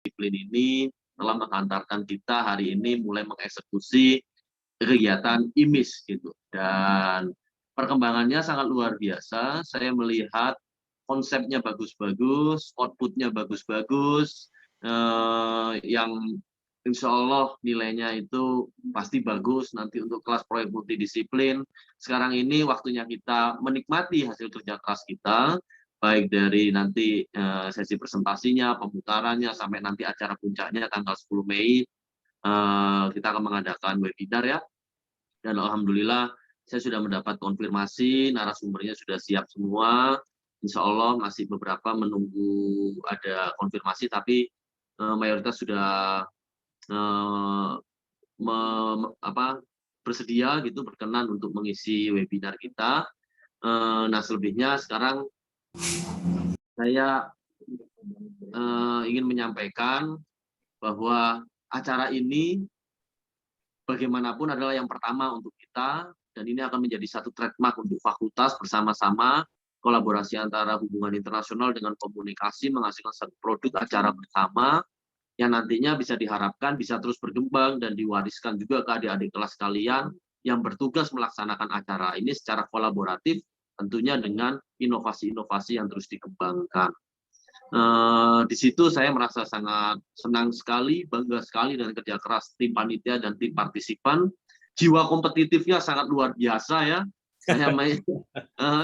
disiplin ini telah menghantarkan kita hari ini mulai mengeksekusi kegiatan IMIS gitu. Dan perkembangannya sangat luar biasa. Saya melihat konsepnya bagus-bagus, outputnya bagus-bagus, yang insya Allah nilainya itu pasti bagus nanti untuk kelas proyek multidisiplin. Sekarang ini waktunya kita menikmati hasil kerja keras kita, baik dari nanti sesi presentasinya, pemutarannya, sampai nanti acara puncaknya tanggal 10 Mei, kita akan mengadakan webinar ya. Dan alhamdulillah saya sudah mendapat konfirmasi, narasumbernya sudah siap semua. Insya Allah masih beberapa menunggu ada konfirmasi, tapi mayoritas sudah bersedia gitu, berkenan untuk mengisi webinar kita. Nah, selebihnya sekarang saya ingin menyampaikan bahwa acara ini bagaimanapun adalah yang pertama untuk kita, dan ini akan menjadi satu trademark untuk fakultas bersama-sama, kolaborasi antara hubungan internasional dengan komunikasi, menghasilkan satu produk acara bersama, yang nantinya bisa diharapkan bisa terus berkembang dan diwariskan juga ke adik-adik kelas kalian yang bertugas melaksanakan acara ini secara kolaboratif, tentunya dengan inovasi-inovasi yang terus dikembangkan. Di situ saya merasa sangat senang sekali, bangga sekali dengan kerja keras tim panitia dan tim partisipan. Jiwa kompetitifnya sangat luar biasa ya. Saya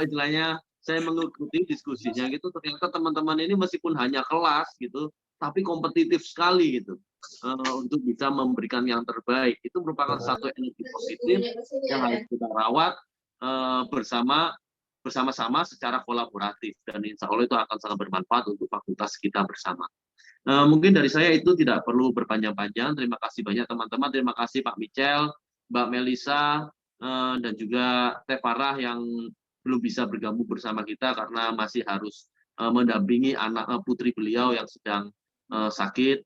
istilahnya saya mengikuti diskusinya gitu, ternyata teman-teman ini meskipun hanya kelas gitu, tapi kompetitif sekali gitu, untuk bisa memberikan yang terbaik. Itu merupakan satu energi positif yang harus kita rawat bersama-sama secara kolaboratif, dan insya Allah itu akan sangat bermanfaat untuk fakultas kita bersama. Mungkin dari saya itu tidak perlu berpanjang-panjang. Terima kasih banyak teman-teman, terima kasih Pak Michel, Mbak Melisa, dan juga Teh Farah yang belum bisa bergabung bersama kita karena masih harus mendampingi anak putri beliau yang sedang sakit,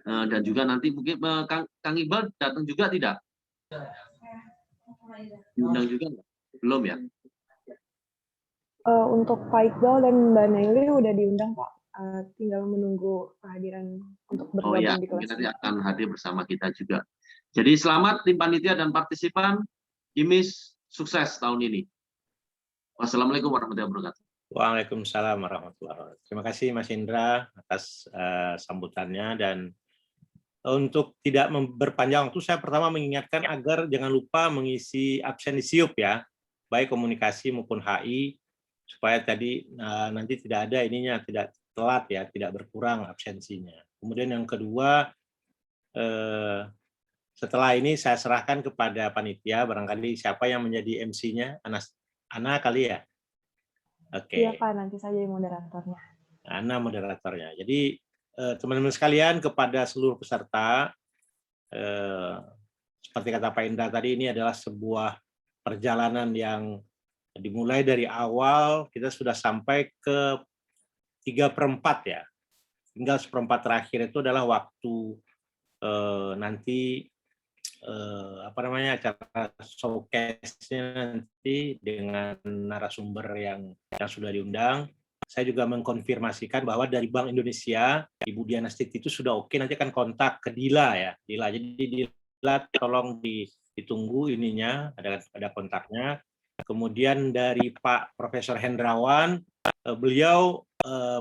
dan juga nanti mungkin Kang Iqbal datang juga tidak? Diundang juga enggak? Belum ya? Untuk Pak Iqbal dan Mbak Naili udah diundang Pak, tinggal menunggu kehadiran untuk bergabung di kelas. Nanti akan hadir bersama kita juga. Jadi selamat tim panitia dan partisipan, IMIS sukses tahun ini. Wassalamualaikum warahmatullahi wabarakatuh. Waalaikumsalam warahmatullahi wabarakatuh. Terima kasih Mas Indra atas sambutannya, dan untuk tidak berpanjang waktu, saya pertama mengingatkan agar jangan lupa mengisi absen di SIUP ya, baik komunikasi maupun HI, supaya tadi nanti tidak ada ininya, tidak telat ya, tidak berkurang absensinya. Kemudian yang kedua, setelah ini saya serahkan kepada panitia, barangkali siapa yang menjadi MC-nya, Ana kali ya? Oke. Iya Pak, nanti saja moderatornya. Ana moderatornya. Jadi teman-teman sekalian, kepada seluruh peserta, seperti kata Pak Indra tadi, ini adalah sebuah perjalanan yang dimulai dari awal, kita sudah sampai ke 3/4 ya. Tinggal 1/4 terakhir itu adalah waktu nanti acara showcase-nya nanti dengan narasumber yang sudah diundang. Saya juga mengkonfirmasikan bahwa dari Bank Indonesia, Ibu Diana Stiti itu sudah oke, nanti akan kontak ke Dila ya. Dila, jadi Dila tolong ditunggu ininya, ada kontaknya. Kemudian dari Pak Profesor Hendrawan, beliau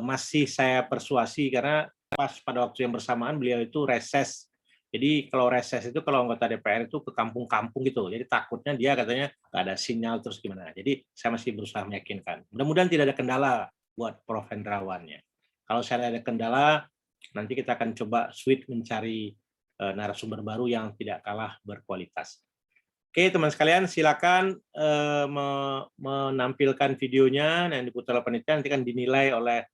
masih saya persuasi karena pas pada waktu yang bersamaan beliau itu reses. Jadi kalau reses itu kalau anggota DPR itu ke kampung-kampung gitu. Jadi takutnya dia katanya nggak ada sinyal terus gimana. Jadi saya masih berusaha meyakinkan. Mudah-mudahan tidak ada kendala buat Prof. Hendrawannya. Kalau saya ada kendala, nanti kita akan coba switch mencari narasumber baru yang tidak kalah berkualitas. Oke, teman sekalian, silakan menampilkan videonya yang diputar oleh panitia, nanti akan dinilai oleh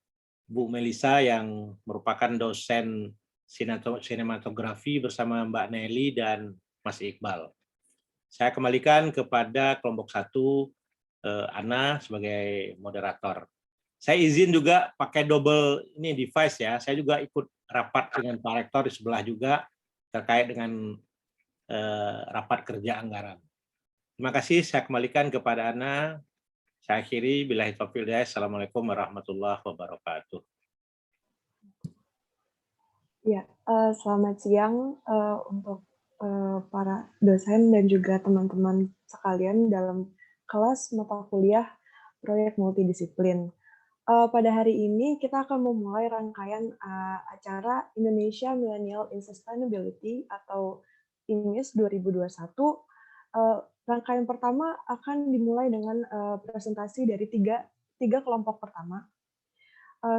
Bu Melisa yang merupakan dosen sinematografi bersama Mbak Nelly dan Mas Iqbal. Saya kembalikan kepada kelompok 1, Ana sebagai moderator. Saya izin juga pakai double ini device ya. Saya juga ikut rapat dengan Pak Rektor di sebelah juga terkait dengan rapat kerja anggaran. Terima kasih. Saya kembalikan kepada Ana. Saya akhiri. Billahi taufiq wal hidayah. Assalamualaikum warahmatullahi wabarakatuh. Ya, selamat siang untuk para dosen dan juga teman-teman sekalian dalam kelas mata kuliah proyek multidisiplin. Pada hari ini kita akan memulai rangkaian acara Indonesia Millennial in Sustainability atau IMIS 2021. Rangkaian pertama akan dimulai dengan presentasi dari tiga kelompok pertama.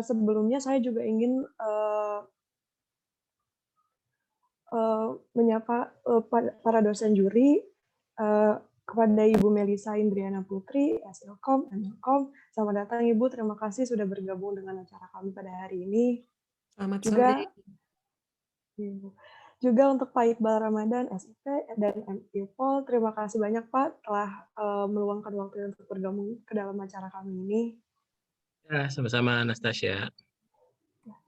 Sebelumnya saya juga ingin menyapa para dosen juri, kepada Ibu Melisa Indriana Putri, S.Ilkom, M.Ilkom. Selamat datang Ibu, terima kasih sudah bergabung dengan acara kami pada hari ini. Selamat Juga, sore. juga untuk Pak Iqbal Ramadan, SIP, dan M.Ilpol, terima kasih banyak Pak telah meluangkan waktu untuk bergabung ke dalam acara kami ini. Ya, sama-sama Anastasia.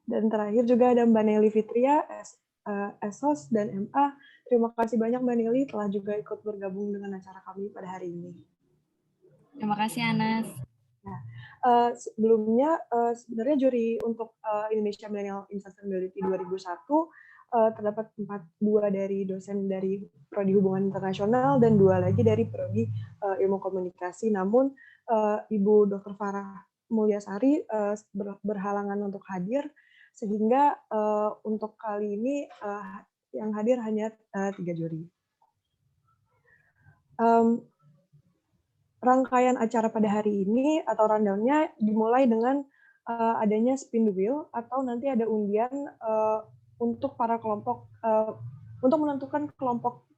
Dan terakhir juga ada Mbak Nelly Fitria, SOS dan MA. Terima kasih banyak Mbak Nelly telah juga ikut bergabung dengan acara kami pada hari ini. Terima kasih Anas. Nah, sebelumnya sebenarnya juri untuk Indonesia Millennial in Sustainability 2001 terdapat 2 dari dosen dari Prodi Hubungan Internasional dan 2 lagi dari Prodi Ilmu Komunikasi. Namun Ibu Dr. Farah Mulyasari berhalangan untuk hadir, sehingga untuk kali ini yang hadir hanya 3 juri. Rangkaian acara pada hari ini atau rundown-nya dimulai dengan adanya spin the wheel atau nanti ada undian untuk para kelompok untuk menentukan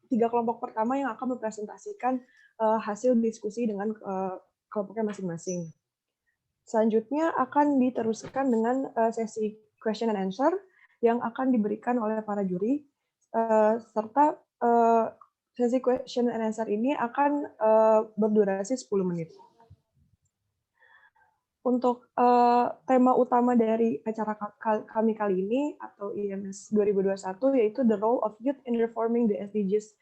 tiga kelompok pertama yang akan mempresentasikan hasil diskusi dengan kelompoknya masing-masing. Selanjutnya akan diteruskan dengan sesi question and answer yang akan diberikan oleh para juri, serta sesi question and answer ini akan berdurasi 10 menit. Untuk tema utama dari acara kami kali ini atau IMS 2021 yaitu The Role of Youth in Reforming the SDGs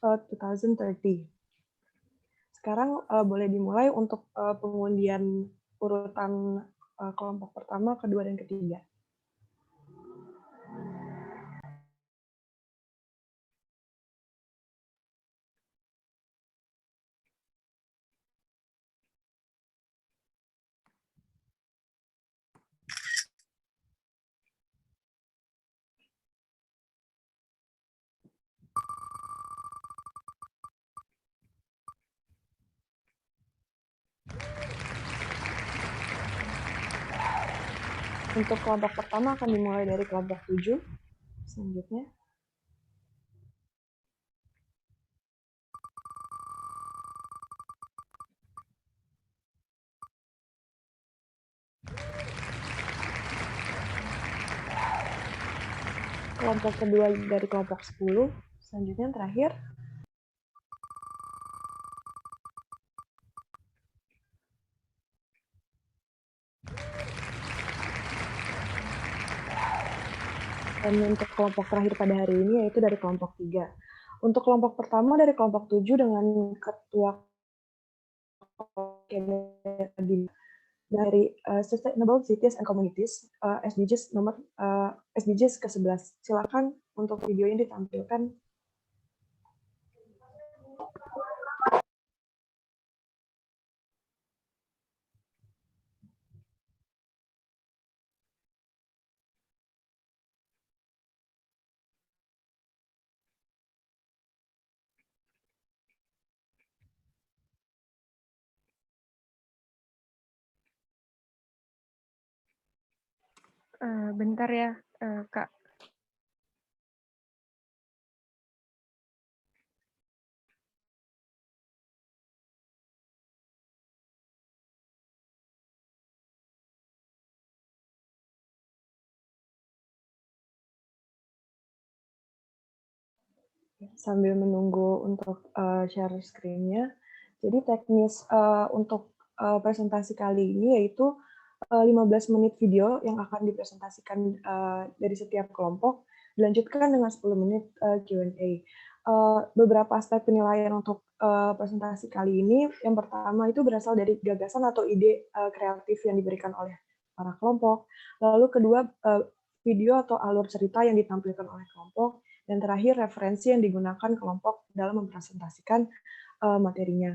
2030. Sekarang boleh dimulai untuk pengundian urutan kelompok pertama, kedua, dan ketiga. Untuk kelompok pertama akan dimulai dari kelompok 7. Selanjutnya. Kelompok kedua dari kelompok 10. Selanjutnya terakhir. Dan untuk kelompok terakhir pada hari ini yaitu dari kelompok 3. Untuk kelompok pertama dari kelompok 7 dengan ketua dari Sustainable Cities and Communities, SDGs ke-11. Silakan untuk video ini ditampilkan. Bentar ya, Kak. Sambil menunggu untuk share screen-nya. Jadi teknis untuk presentasi kali ini yaitu 15 menit video yang akan dipresentasikan dari setiap kelompok, dilanjutkan dengan 10 menit Q&A. Beberapa aspek penilaian untuk presentasi kali ini, yang pertama itu berasal dari gagasan atau ide kreatif yang diberikan oleh para kelompok. Lalu kedua, video atau alur cerita yang ditampilkan oleh kelompok, dan terakhir referensi yang digunakan kelompok dalam mempresentasikan materinya.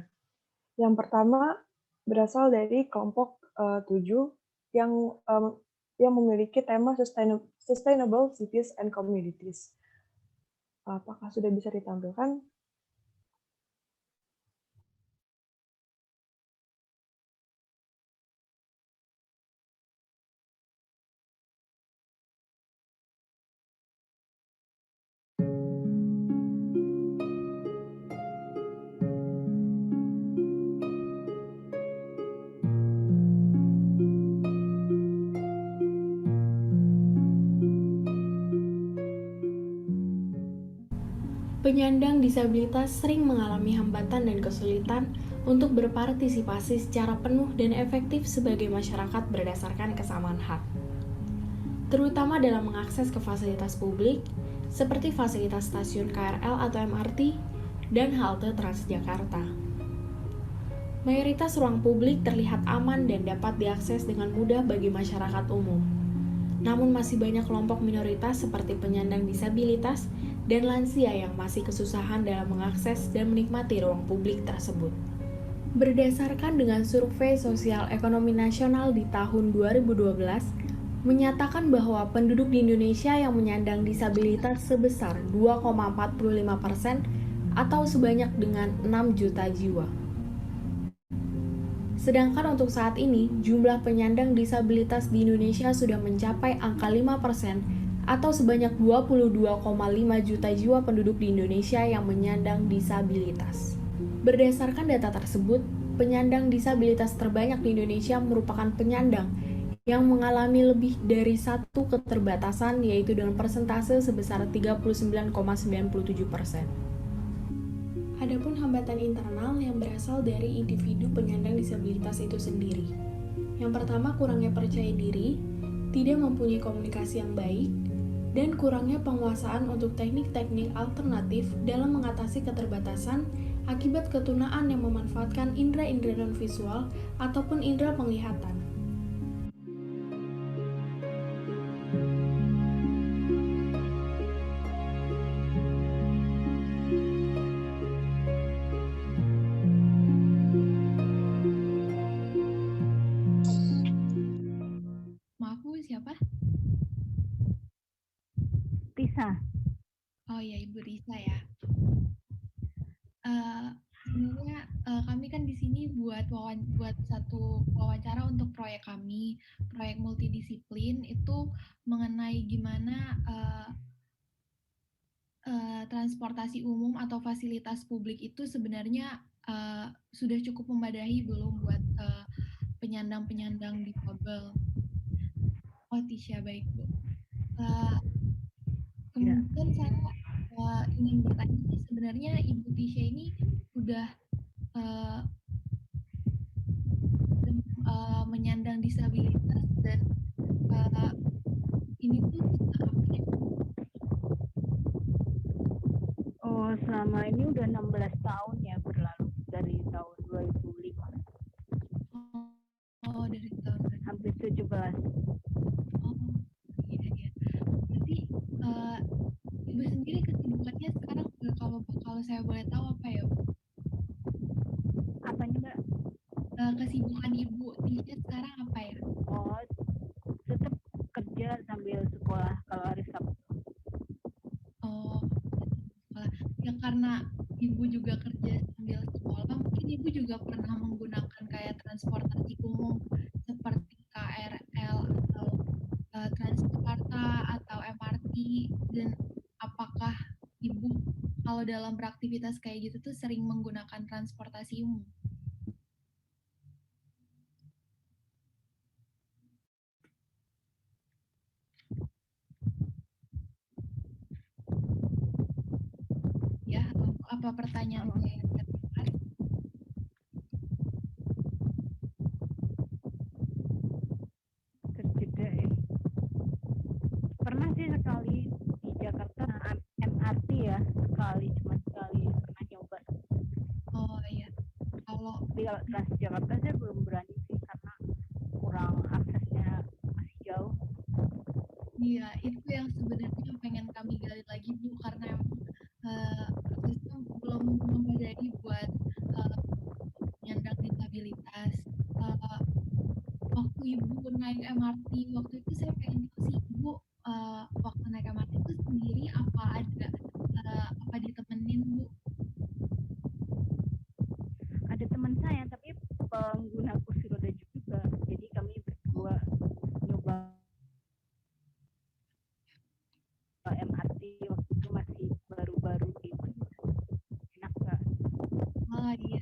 Yang pertama berasal dari kelompok 7 yang memiliki tema Sustainable Cities and Communities. Apakah sudah bisa ditampilkan? Penyandang disabilitas sering mengalami hambatan dan kesulitan untuk berpartisipasi secara penuh dan efektif sebagai masyarakat berdasarkan kesamaan hak, terutama dalam mengakses ke fasilitas publik seperti fasilitas stasiun KRL atau MRT dan halte Transjakarta. Mayoritas ruang publik terlihat aman dan dapat diakses dengan mudah bagi masyarakat umum. Namun masih banyak kelompok minoritas seperti penyandang disabilitas dan lansia yang masih kesusahan dalam mengakses dan menikmati ruang publik tersebut. Berdasarkan dengan survei Sosial Ekonomi Nasional di tahun 2012, menyatakan bahwa penduduk di Indonesia yang menyandang disabilitas sebesar 2,45% atau sebanyak dengan 6 juta jiwa. Sedangkan untuk saat ini, jumlah penyandang disabilitas di Indonesia sudah mencapai angka 5% atau sebanyak 22,5 juta jiwa penduduk di Indonesia yang menyandang disabilitas. Berdasarkan data tersebut, penyandang disabilitas terbanyak di Indonesia merupakan penyandang yang mengalami lebih dari satu keterbatasan, yaitu dengan persentase sebesar 39,97%. Adapun hambatan internal yang berasal dari individu penyandang disabilitas itu sendiri. Yang pertama, kurangnya percaya diri, tidak mempunyai komunikasi yang baik, dan kurangnya penguasaan untuk teknik-teknik alternatif dalam mengatasi keterbatasan akibat ketunaan yang memanfaatkan indera-indera non-visual ataupun indera penglihatan. Maaf Bu, siapa? Risa. Oh ya, Ibu Risa ya. Sebenarnya kami kan di sini buat satu wawancara untuk proyek kami, proyek multidisiplin itu mengenai gimana transportasi umum atau fasilitas publik itu sebenarnya sudah cukup memadai belum buat penyandang-penyandang difabel. Oh, Tisha, baik Bu. Kemudian saya ingin bertanya sih, sebenarnya Ibu Tisha ini udah menyandang disabilitas dan ini tuh apa ya? Oh, selama ini udah 16 tahun ya berlalu dari tahun 2005. Oh, dari tahun Hampir 17. Oh, iya. Berarti Ibu sendiri kesibukannya sekarang kalau saya boleh tahu apa ya, Bu? Apanya, Mbak? Kesibukan Ibu Tisha sekarang apa ya? Oh, tetap kerja sambil sekolah kalau hari Sabtu. Oh, sekolah. Ya karena Ibu juga kerja sambil sekolah, mungkin Ibu juga pernah menggunakan kayak transportasi umum seperti KRL atau Transjakarta atau MRT, dan apakah Ibu kalau dalam beraktivitas kayak gitu tuh sering menggunakan transportasi umum? Ya, apa pertanyaan saya terdengar? Terjeda ya. Pernah sih sekali di Jakarta MRT ya, cuma sekali pernah nyoba. Oh iya, kalau Tapi kalau Transjakarta saya belum berani sih karena kurang aksesnya masih jauh. Iya, itu yang sebenarnya pengen kami gali lagi Bu, karena emang aksesnya belum memadai buat penyandang disabilitas. Eh, Waktu Ibu naik MRT waktu itu saya pengen tahu sih Ibu waktu naik MRT itu sendiri apa ada apa ditemenin Bu? Ada teman saya tapi pengguna kursi roda juga, jadi kami berdua nyoba MRT waktu itu masih baru-baru gitu, enak nggak? Ah iya.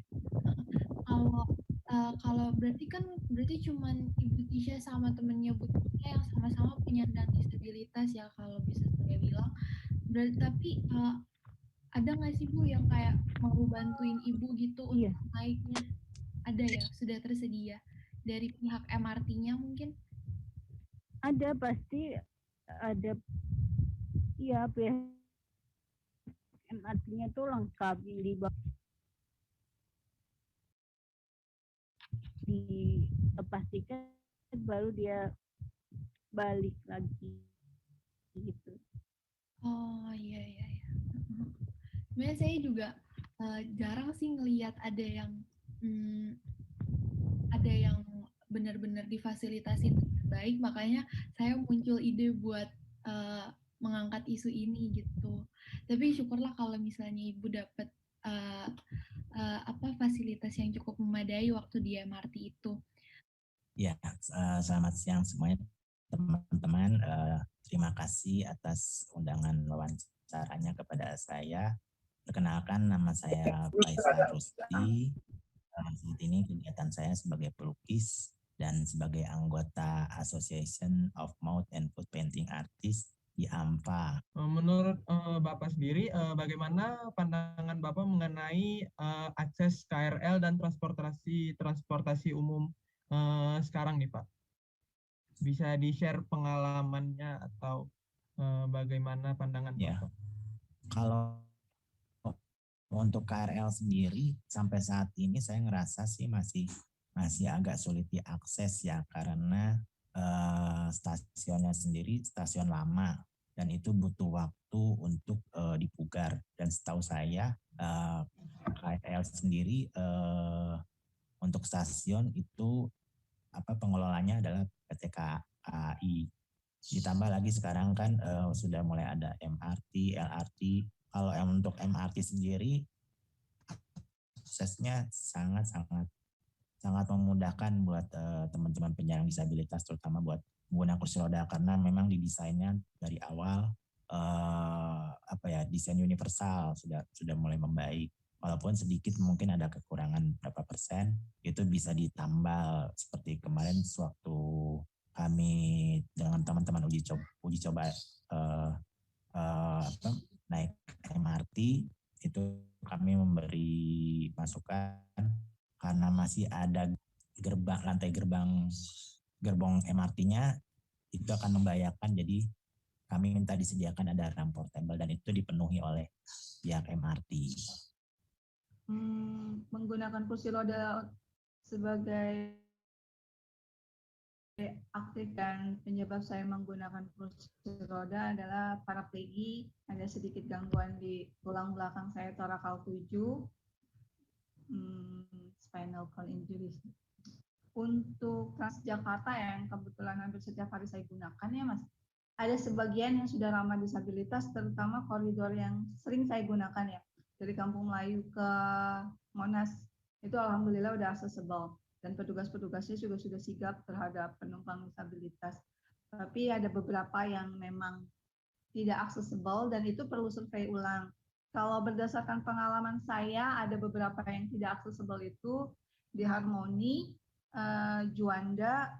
Kalau kalau berarti cuman Ibu Tisha sama temennya Bu Tisha yang sama-sama penyandang disabilitas ya kalau bisa saya bilang. Berarti tapi ada nggak sih Bu yang kayak mau bantuin Ibu gitu Iya, untuk naiknya? Ada ya, sudah tersedia dari pihak MRT-nya mungkin? ada pasti ada. Iya, MRT-nya tuh lengkap, dilepas tiket baru dia balik lagi gitu. Oh iya iya iya. Sebenarnya saya juga jarang sih ngelihat ada yang benar-benar difasilitasin dengan baik, makanya saya muncul ide buat mengangkat isu ini gitu. Tapi syukurlah kalau misalnya Ibu dapat fasilitas yang cukup memadai waktu di MRT itu. Ya, selamat siang semuanya teman-teman. Terima kasih atas undangan wawancaranya kepada saya. Perkenalkan, nama saya Faisal Rusdi. Saat ini kegiatan saya sebagai pelukis dan sebagai anggota Association of Mouth and Foot Painting Artists di AMFA. Menurut Bapak sendiri, bagaimana pandangan Bapak mengenai akses KRL dan transportasi umum sekarang nih Pak? Bisa di-share pengalamannya atau bagaimana pandangan Ya, Bapak? kalau untuk KRL sendiri sampai saat ini saya ngerasa sih masih agak sulit diakses ya, karena stasiunnya sendiri stasiun lama dan itu butuh waktu untuk dipugar. Dan setahu saya KRL sendiri untuk stasiun itu pengelolanya adalah PT KAI. Ditambah lagi sekarang kan sudah mulai ada MRT, LRT. Kalau untuk MRT sendiri aksesnya sangat memudahkan buat teman-teman penyandang disabilitas, terutama buat pengguna kursi roda, karena memang didesainnya dari awal desain universal sudah mulai membaik. Walaupun sedikit mungkin ada kekurangan berapa persen, itu bisa ditambal. Seperti kemarin sewaktu kami dengan teman-teman uji coba naik MRT, itu kami memberi masukan karena masih ada lantai gerbong MRT-nya itu akan membahayakan, jadi kami minta disediakan ada ramp portable dan itu dipenuhi oleh pihak MRT. Menggunakan kursi roda sebagai aktif dan penyebab saya menggunakan kursi roda adalah paraplegi, ada sedikit gangguan di tulang belakang saya torakal 7, spinal cord injuries. Untuk Transjakarta yang kebetulan hampir setiap hari saya gunakan ya Mas, ada sebagian yang sudah ramah disabilitas, terutama koridor yang sering saya gunakan ya, dari Kampung Melayu ke Monas, itu alhamdulillah udah accessible. Dan petugas-petugasnya juga sudah sigap terhadap penumpang disabilitas. Tapi ada beberapa yang memang tidak accessible dan itu perlu survei ulang. Kalau berdasarkan pengalaman saya, ada beberapa yang tidak accessible itu di Harmoni, Juanda,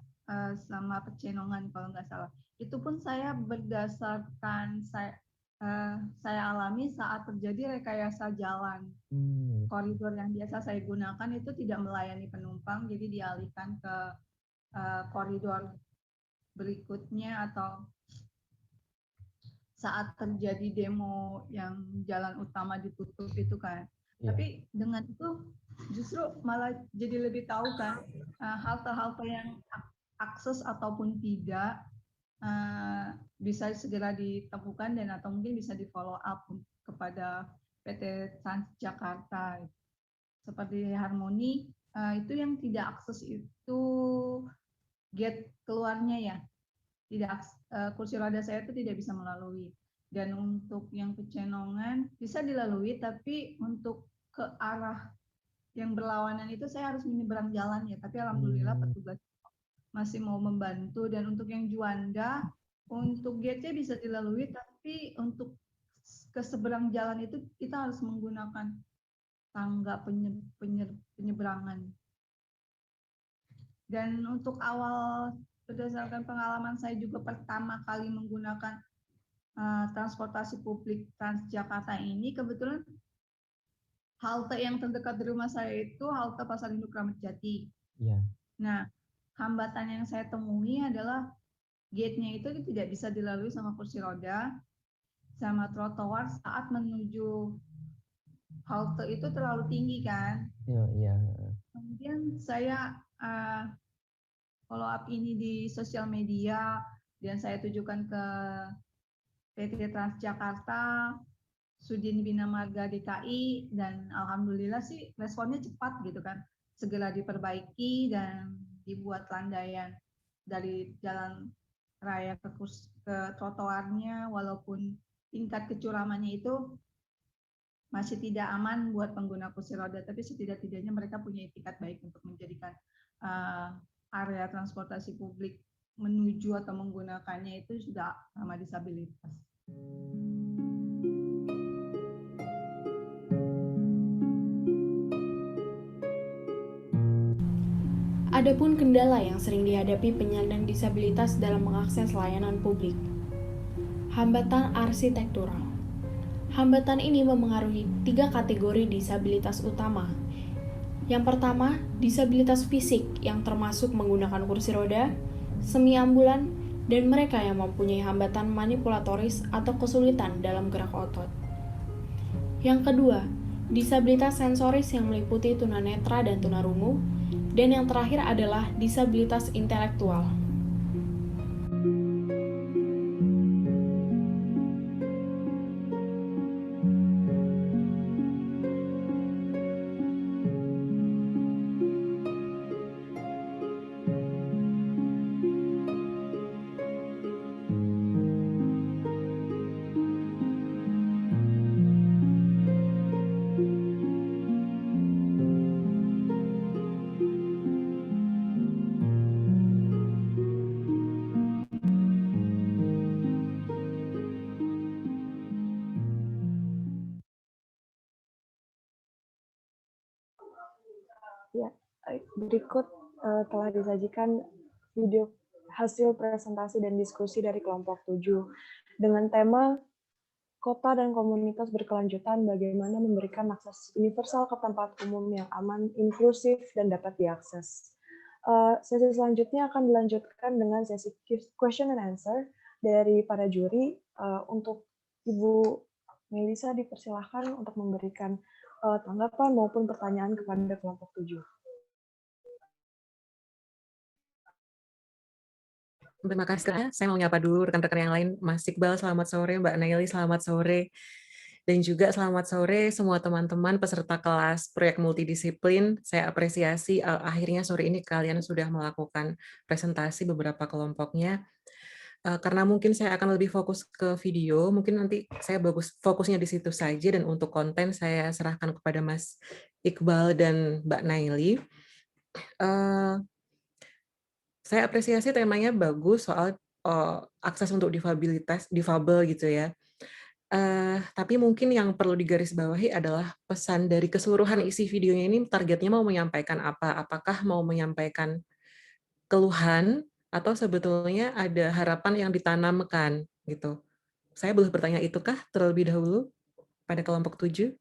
sama Pecenongan kalau nggak salah. Itu pun saya berdasarkan saya alami saat terjadi rekayasa jalan. Koridor yang biasa saya gunakan itu tidak melayani penumpang, jadi dialihkan ke koridor berikutnya atau saat terjadi demo yang jalan utama ditutup itu kan. Tapi dengan itu justru malah jadi lebih tahu kan halte-halte yang akses ataupun tidak bisa segera ditemukan dan atau mungkin bisa di follow up kepada PT Transjakarta. Seperti Harmoni, itu yang tidak akses itu gate keluarnya ya, tidak kursi roda saya itu tidak bisa melalui. Dan untuk yang Pecenongan bisa dilalui, tapi untuk ke arah yang berlawanan itu saya harus menyeberang jalan ya. Tapi alhamdulillah petugas masih mau membantu. Dan untuk yang Juanda, untuk gate-nya bisa dilalui, tapi untuk ke seberang jalan itu kita harus menggunakan tangga penyeberangan. Dan untuk awal, berdasarkan pengalaman saya juga pertama kali menggunakan transportasi publik Transjakarta ini, kebetulan halte yang terdekat di rumah saya itu halte Pasar Induk Ramat Jati. Iya. Nah, hambatan yang saya temui adalah gate-nya itu tidak bisa dilalui sama kursi roda, sama trotoar saat menuju halte itu terlalu tinggi kan. Iya. Kemudian saya follow up ini di sosial media dan saya tujukan ke PT Transjakarta, Sudin Bina Marga DKI, dan alhamdulillah sih responnya cepat gitu kan, segera diperbaiki dan dibuat landaian dari jalan raya ke trotoarnya, walaupun tingkat kecuramannya itu masih tidak aman buat pengguna kursi roda, tapi setidak-tidaknya mereka punya etikat baik untuk menjadikan area transportasi publik menuju atau menggunakannya itu sudah ramah disabilitas. Adapun kendala yang sering dihadapi penyandang disabilitas dalam mengakses layanan publik. Hambatan arsitektural. Hambatan ini memengaruhi 3 kategori disabilitas utama. Yang pertama, disabilitas fisik yang termasuk menggunakan kursi roda, semi ambulan, dan mereka yang mempunyai hambatan manipulatoris atau kesulitan dalam gerak otot. Yang kedua, disabilitas sensoris yang meliputi tunanetra dan tunarungu, dan yang terakhir adalah disabilitas intelektual. Ya, berikut telah disajikan video hasil presentasi dan diskusi dari kelompok 7 dengan tema Kota dan Komunitas Berkelanjutan, bagaimana memberikan akses universal ke tempat umum yang aman, inklusif, dan dapat diakses. Sesi selanjutnya akan dilanjutkan dengan sesi question and answer dari para juri. Untuk Ibu Melisa dipersilahkan untuk memberikan tanggapan maupun pertanyaan kepada kelompok 7. Terima kasih. Saya mau nyapa dulu rekan-rekan yang lain. Mas Iqbal, selamat sore. Mbak Naili, selamat sore. Dan juga selamat sore semua teman-teman peserta kelas proyek multidisiplin. Saya apresiasi akhirnya sore ini kalian sudah melakukan presentasi beberapa kelompoknya. Karena mungkin saya akan lebih fokus ke video, mungkin nanti saya fokusnya di situ saja, dan untuk konten saya serahkan kepada Mas Iqbal dan Mbak Naili. Saya apresiasi temanya bagus soal akses untuk difabel gitu ya. Tapi mungkin yang perlu digarisbawahi adalah pesan dari keseluruhan isi videonya ini targetnya mau menyampaikan apa? Apakah mau menyampaikan keluhan atau sebetulnya ada harapan yang ditanamkan gitu. Saya boleh bertanya itukah terlebih dahulu pada kelompok 7?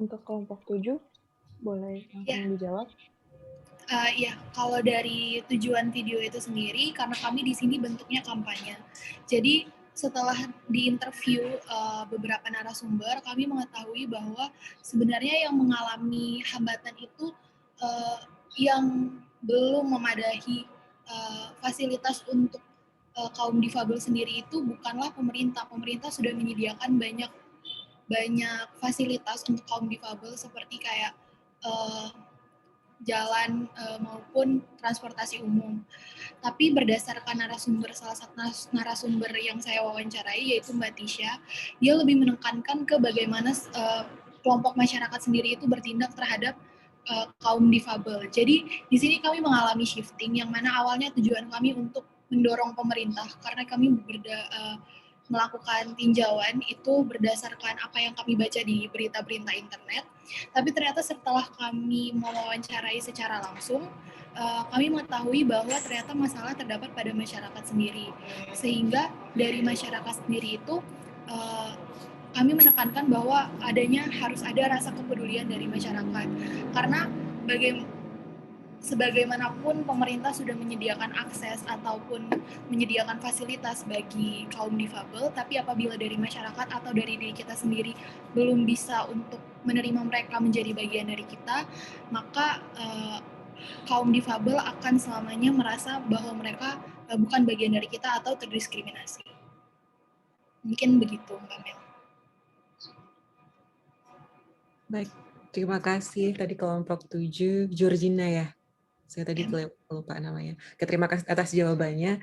Untuk kelompok 7, boleh langsung dijawab. Ya, kalau dari tujuan video itu sendiri, karena kami di sini bentuknya kampanye. Jadi setelah diinterview beberapa narasumber, kami mengetahui bahwa sebenarnya yang mengalami hambatan itu yang belum memadahi fasilitas untuk kaum difabel sendiri itu bukanlah pemerintah. Pemerintah sudah menyediakan banyak fasilitas untuk kaum difabel seperti kayak jalan maupun transportasi umum. Tapi berdasarkan salah satu narasumber yang saya wawancarai, yaitu Mbak Tisha, dia lebih menekankan ke bagaimana kelompok masyarakat sendiri itu bertindak terhadap kaum difabel. Jadi di sini kami mengalami shifting, yang mana awalnya tujuan kami untuk mendorong pemerintah, karena kami melakukan tinjauan itu berdasarkan apa yang kami baca di berita-berita internet. Tapi ternyata setelah kami mewawancarai secara langsung, kami mengetahui bahwa ternyata masalah terdapat pada masyarakat sendiri. Sehingga dari masyarakat sendiri itu kami menekankan bahwa harus ada rasa kepedulian dari masyarakat. Karena sebagaimanapun pemerintah sudah menyediakan akses ataupun menyediakan fasilitas bagi kaum difabel, tapi apabila dari masyarakat atau dari diri kita sendiri belum bisa untuk menerima mereka menjadi bagian dari kita, maka kaum difabel akan selamanya merasa bahwa mereka bukan bagian dari kita atau terdiskriminasi. Mungkin begitu, Mbak Mel. Baik, terima kasih. Tadi kelompok 7, Georgina ya. Saya tadi lupa namanya. Oke, terima kasih atas jawabannya.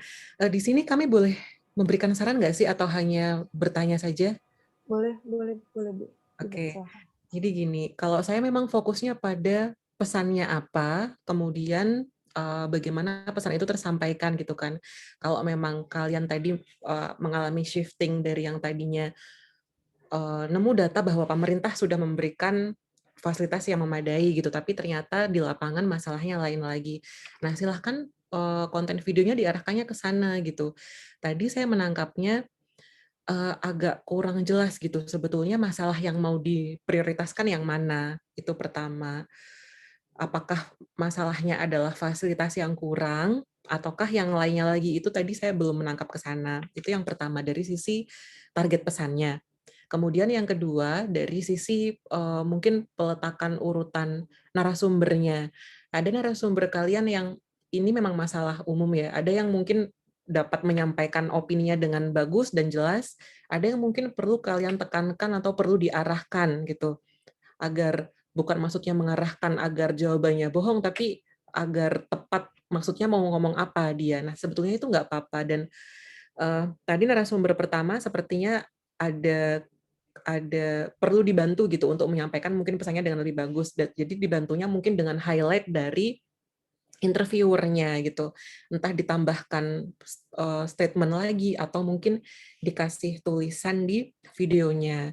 Di sini kami boleh memberikan saran nggak sih, atau hanya bertanya saja? Boleh Bu. Oke, jadi gini, kalau saya memang fokusnya pada pesannya apa, kemudian bagaimana pesan itu tersampaikan gitu kan. Kalau memang kalian tadi mengalami shifting dari yang tadinya nemu data bahwa pemerintah sudah memberikan fasilitas yang memadai gitu, tapi ternyata di lapangan masalahnya lain lagi. Nah, silahkan konten videonya diarahkannya ke sana gitu. Tadi saya menangkapnya agak kurang jelas gitu, sebetulnya masalah yang mau diprioritaskan yang mana, itu pertama. Apakah masalahnya adalah fasilitas yang kurang, ataukah yang lainnya lagi, itu tadi saya belum menangkap ke sana. Itu yang pertama dari sisi target pesannya. Kemudian yang kedua, dari sisi mungkin peletakan urutan narasumbernya. Ada narasumber kalian yang ini memang masalah umum ya, ada yang mungkin dapat menyampaikan opininya dengan bagus dan jelas, ada yang mungkin perlu kalian tekankan atau perlu diarahkan gitu, agar bukan maksudnya mengarahkan agar jawabannya bohong, tapi agar tepat maksudnya mau ngomong apa dia. Nah, sebetulnya itu nggak apa-apa. Dan tadi narasumber pertama sepertinya ada perlu dibantu gitu untuk menyampaikan mungkin pesannya dengan lebih bagus. Jadi dibantunya mungkin dengan highlight dari interviewernya gitu, entah ditambahkan statement lagi atau mungkin dikasih tulisan di videonya.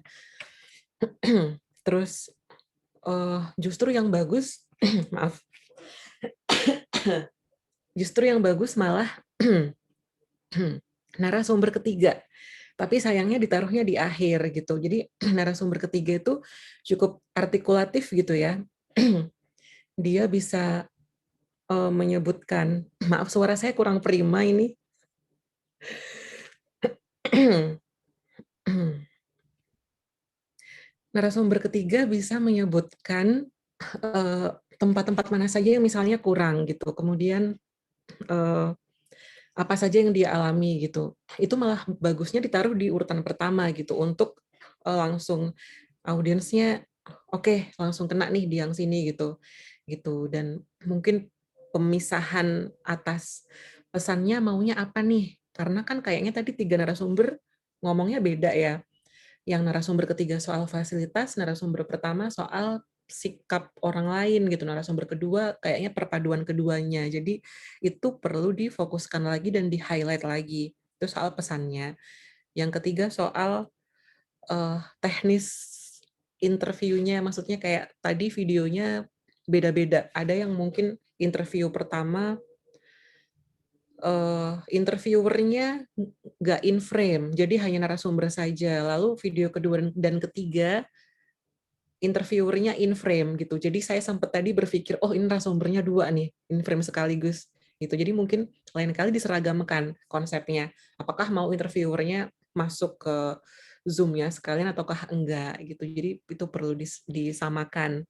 Terus justru yang bagus, maaf, justru yang bagus malah narasumber ketiga. Tapi sayangnya ditaruhnya di akhir gitu. Jadi narasumber ketiga itu cukup artikulatif gitu ya. Dia bisa menyebutkan, maaf suara saya kurang prima ini. Narasumber ketiga bisa menyebutkan tempat-tempat mana saja yang misalnya kurang gitu. Kemudian apa saja yang dia alami gitu. Itu malah bagusnya ditaruh di urutan pertama gitu, untuk langsung audiensnya oke, langsung kena nih di yang sini gitu. Dan mungkin pemisahan atas pesannya maunya apa nih, karena kan kayaknya tadi 3 narasumber ngomongnya beda ya. Yang narasumber ketiga soal fasilitas, narasumber pertama soal sikap orang lain gitu, narasumber kedua kayaknya perpaduan keduanya. Jadi itu perlu difokuskan lagi dan di-highlight lagi. Itu soal pesannya. Yang ketiga soal teknis interviewnya, maksudnya kayak tadi videonya beda-beda. Ada yang mungkin interview pertama interviewernya nggak in frame, jadi hanya narasumber saja. Lalu video kedua dan ketiga interviewernya in frame gitu. Jadi saya sempat tadi berpikir, oh ini narasumbernya 2 nih, in frame sekaligus gitu. Jadi mungkin lain kali diseragamkan konsepnya. Apakah mau interviewernya masuk ke Zoom-nya sekalian ataukah enggak gitu. Jadi itu perlu disamakan.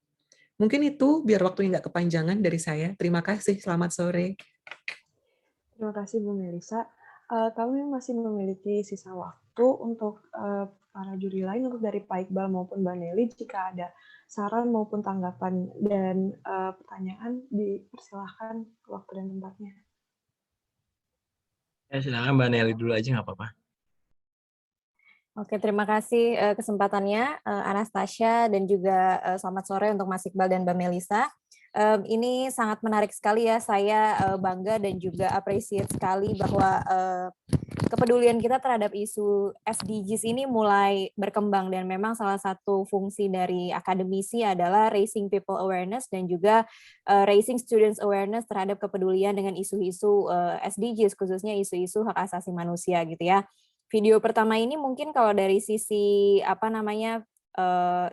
Mungkin itu biar waktunya nggak kepanjangan dari saya. Terima kasih. Selamat sore. Terima kasih Bu Melisa. Kami masih memiliki sisa waktu untuk para juri lain, untuk dari Pak Iqbal maupun Mbak Nelly. Jika ada saran maupun tanggapan dan pertanyaan, dipersilahkan waktu dan tempatnya. Ya, silakan Mbak Nelly dulu aja nggak apa-apa. Oke, terima kasih kesempatannya Anastasia dan juga selamat sore untuk Mas Iqbal dan Mbak Melisa. Ini sangat menarik sekali ya, saya bangga dan juga appreciate sekali bahwa kepedulian kita terhadap isu SDGs ini mulai berkembang, dan memang salah satu fungsi dari akademisi adalah raising people awareness dan juga raising students awareness terhadap kepedulian dengan isu-isu SDGs, khususnya isu-isu hak asasi manusia gitu ya. Video pertama ini mungkin kalau dari sisi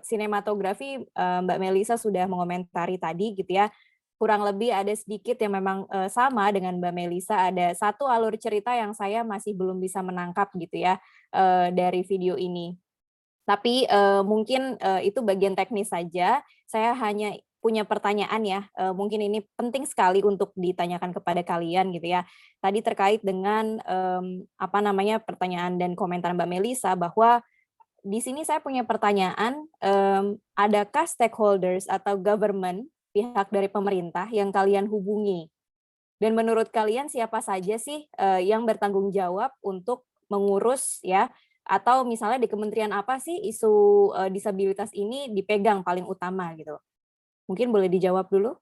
sinematografi, Mbak Melisa sudah mengomentari tadi gitu ya, kurang lebih ada sedikit yang memang sama dengan Mbak Melisa, ada satu alur cerita yang saya masih belum bisa menangkap gitu ya dari video ini. Tapi mungkin itu bagian teknis saja. Saya hanya punya pertanyaan ya, mungkin ini penting sekali untuk ditanyakan kepada kalian gitu ya. Tadi terkait dengan pertanyaan dan komentar Mbak Melisa, bahwa di sini saya punya pertanyaan, adakah stakeholders atau government, pihak dari pemerintah yang kalian hubungi? Dan menurut kalian siapa saja sih yang bertanggung jawab untuk mengurus ya, atau misalnya di kementerian apa sih isu disabilitas ini dipegang paling utama gitu? Mungkin boleh dijawab dulu.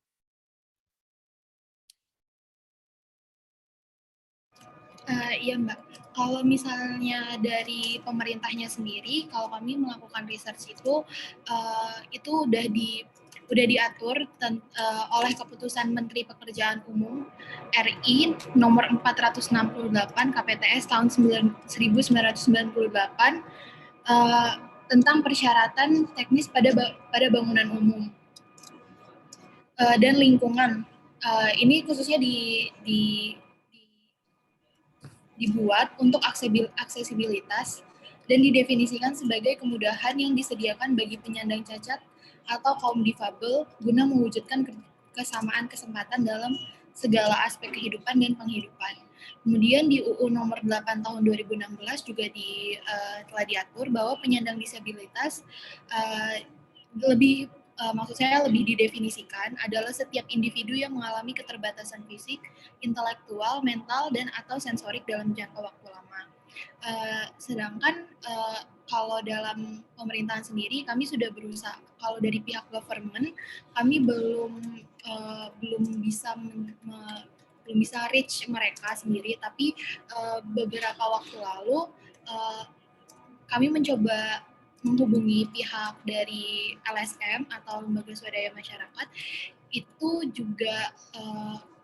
Iya Mbak, kalau misalnya dari pemerintahnya sendiri, kalau kami melakukan research itu udah diatur oleh keputusan Menteri Pekerjaan Umum RI nomor 468 KPTS tahun 1998 tentang persyaratan teknis pada bangunan umum dan lingkungan. Ini khususnya dibuat untuk aksesibilitas dan didefinisikan sebagai kemudahan yang disediakan bagi penyandang cacat atau kaum difabel guna mewujudkan kesamaan kesempatan dalam segala aspek kehidupan dan penghidupan. Kemudian di UU nomor 8 tahun 2016 juga telah diatur bahwa penyandang disabilitas maksud saya lebih didefinisikan adalah setiap individu yang mengalami keterbatasan fisik, intelektual, mental, dan atau sensorik dalam jangka waktu lama. Sedangkan kalau dalam pemerintahan sendiri kami sudah berusaha, kalau dari pihak government kami belum bisa reach mereka sendiri, tapi beberapa waktu lalu kami mencoba menghubungi pihak dari LSM atau Lembaga Swadaya Masyarakat, itu juga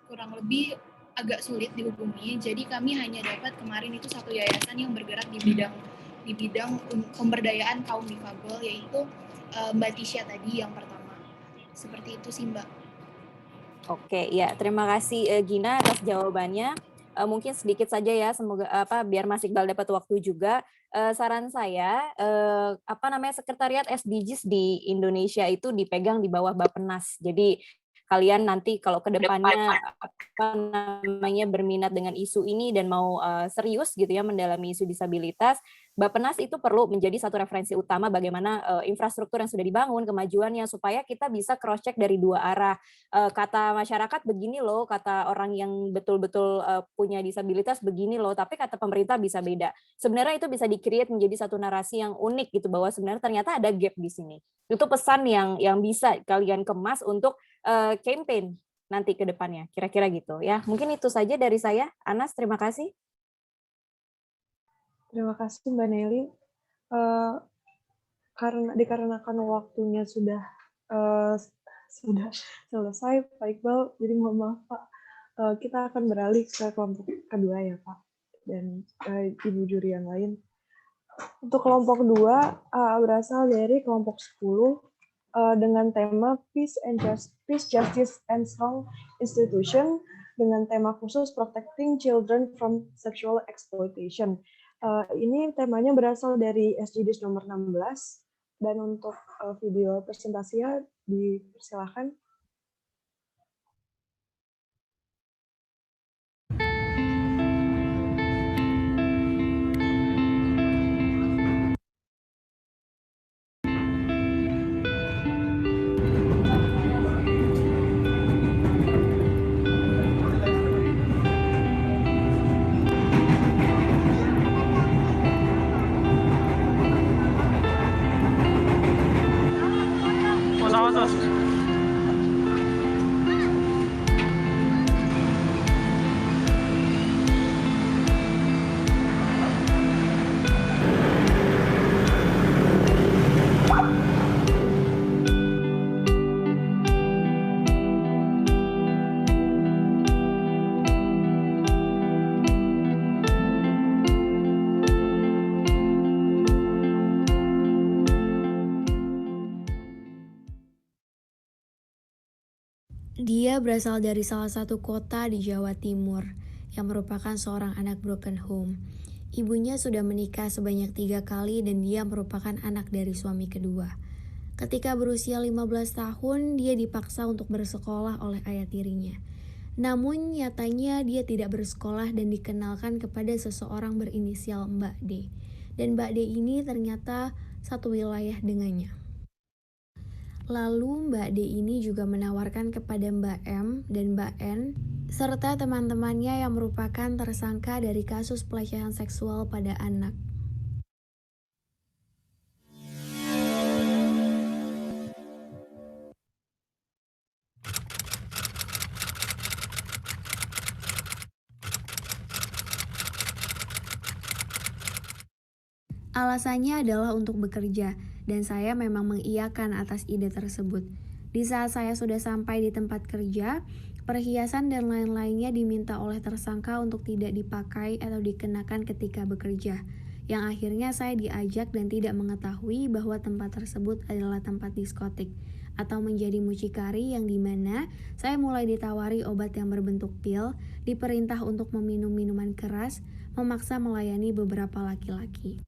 kurang lebih agak sulit dihubungi. Jadi kami hanya dapat kemarin itu satu yayasan yang bergerak di bidang pemberdayaan kaum difabel, yaitu Mbak Tisha tadi yang pertama. Seperti itu sih Mbak. Oke, ya terima kasih Gina atas jawabannya. Mungkin sedikit saja ya, semoga biar Mas Iqbal dapat waktu juga. Saran saya, sekretariat SDGs di Indonesia itu dipegang di bawah Bappenas. Jadi kalian nanti kalau ke depannya berminat dengan isu ini dan mau serius gitu ya mendalami isu disabilitas, Bappenas itu perlu menjadi satu referensi utama bagaimana infrastruktur yang sudah dibangun, kemajuannya, supaya kita bisa cross check dari dua arah. Kata masyarakat begini loh, kata orang yang betul-betul punya disabilitas begini loh, tapi kata pemerintah bisa beda. Sebenarnya itu bisa di-create menjadi satu narasi yang unik gitu, bahwa sebenarnya ternyata ada gap di sini. Itu pesan yang bisa kalian kemas untuk campaign nanti ke depannya, kira-kira gitu ya. Mungkin itu saja dari saya. Anas, terima kasih. Terima kasih Mbak Nelly. Dikarenakan waktunya sudah selesai, Pak Iqbal, jadi mohon maaf Pak, kita akan beralih ke kelompok kedua ya Pak, dan Ibu juri yang lain. Untuk kelompok 2 berasal dari kelompok 10 dengan tema Peace, Justice, and Strong Institution, dengan tema khusus Protecting Children from Sexual Exploitation. Ini temanya berasal dari SDGs nomor 16, dan untuk video presentasinya dipersilakan. Dia berasal dari salah satu kota di Jawa Timur yang merupakan seorang anak broken home. Ibunya sudah menikah sebanyak 3 kali dan dia merupakan anak dari suami kedua. Ketika berusia 15 tahun, dia dipaksa untuk bersekolah oleh ayah tirinya. Namun nyatanya dia tidak bersekolah dan dikenalkan kepada seseorang berinisial Mbak D. Dan Mbak D ini ternyata satu wilayah dengannya. Lalu Mbak D ini juga menawarkan kepada Mbak M dan Mbak N serta teman-temannya yang merupakan tersangka dari kasus pelecehan seksual pada anak. Alasannya adalah untuk bekerja, dan saya memang mengiyakan atas ide tersebut. Di saat saya sudah sampai di tempat kerja, perhiasan dan lain-lainnya diminta oleh tersangka untuk tidak dipakai atau dikenakan ketika bekerja. Yang akhirnya saya diajak dan tidak mengetahui bahwa tempat tersebut adalah tempat diskotik atau menjadi mucikari yang dimana saya mulai ditawari obat yang berbentuk pil, diperintah untuk meminum minuman keras, memaksa melayani beberapa laki-laki.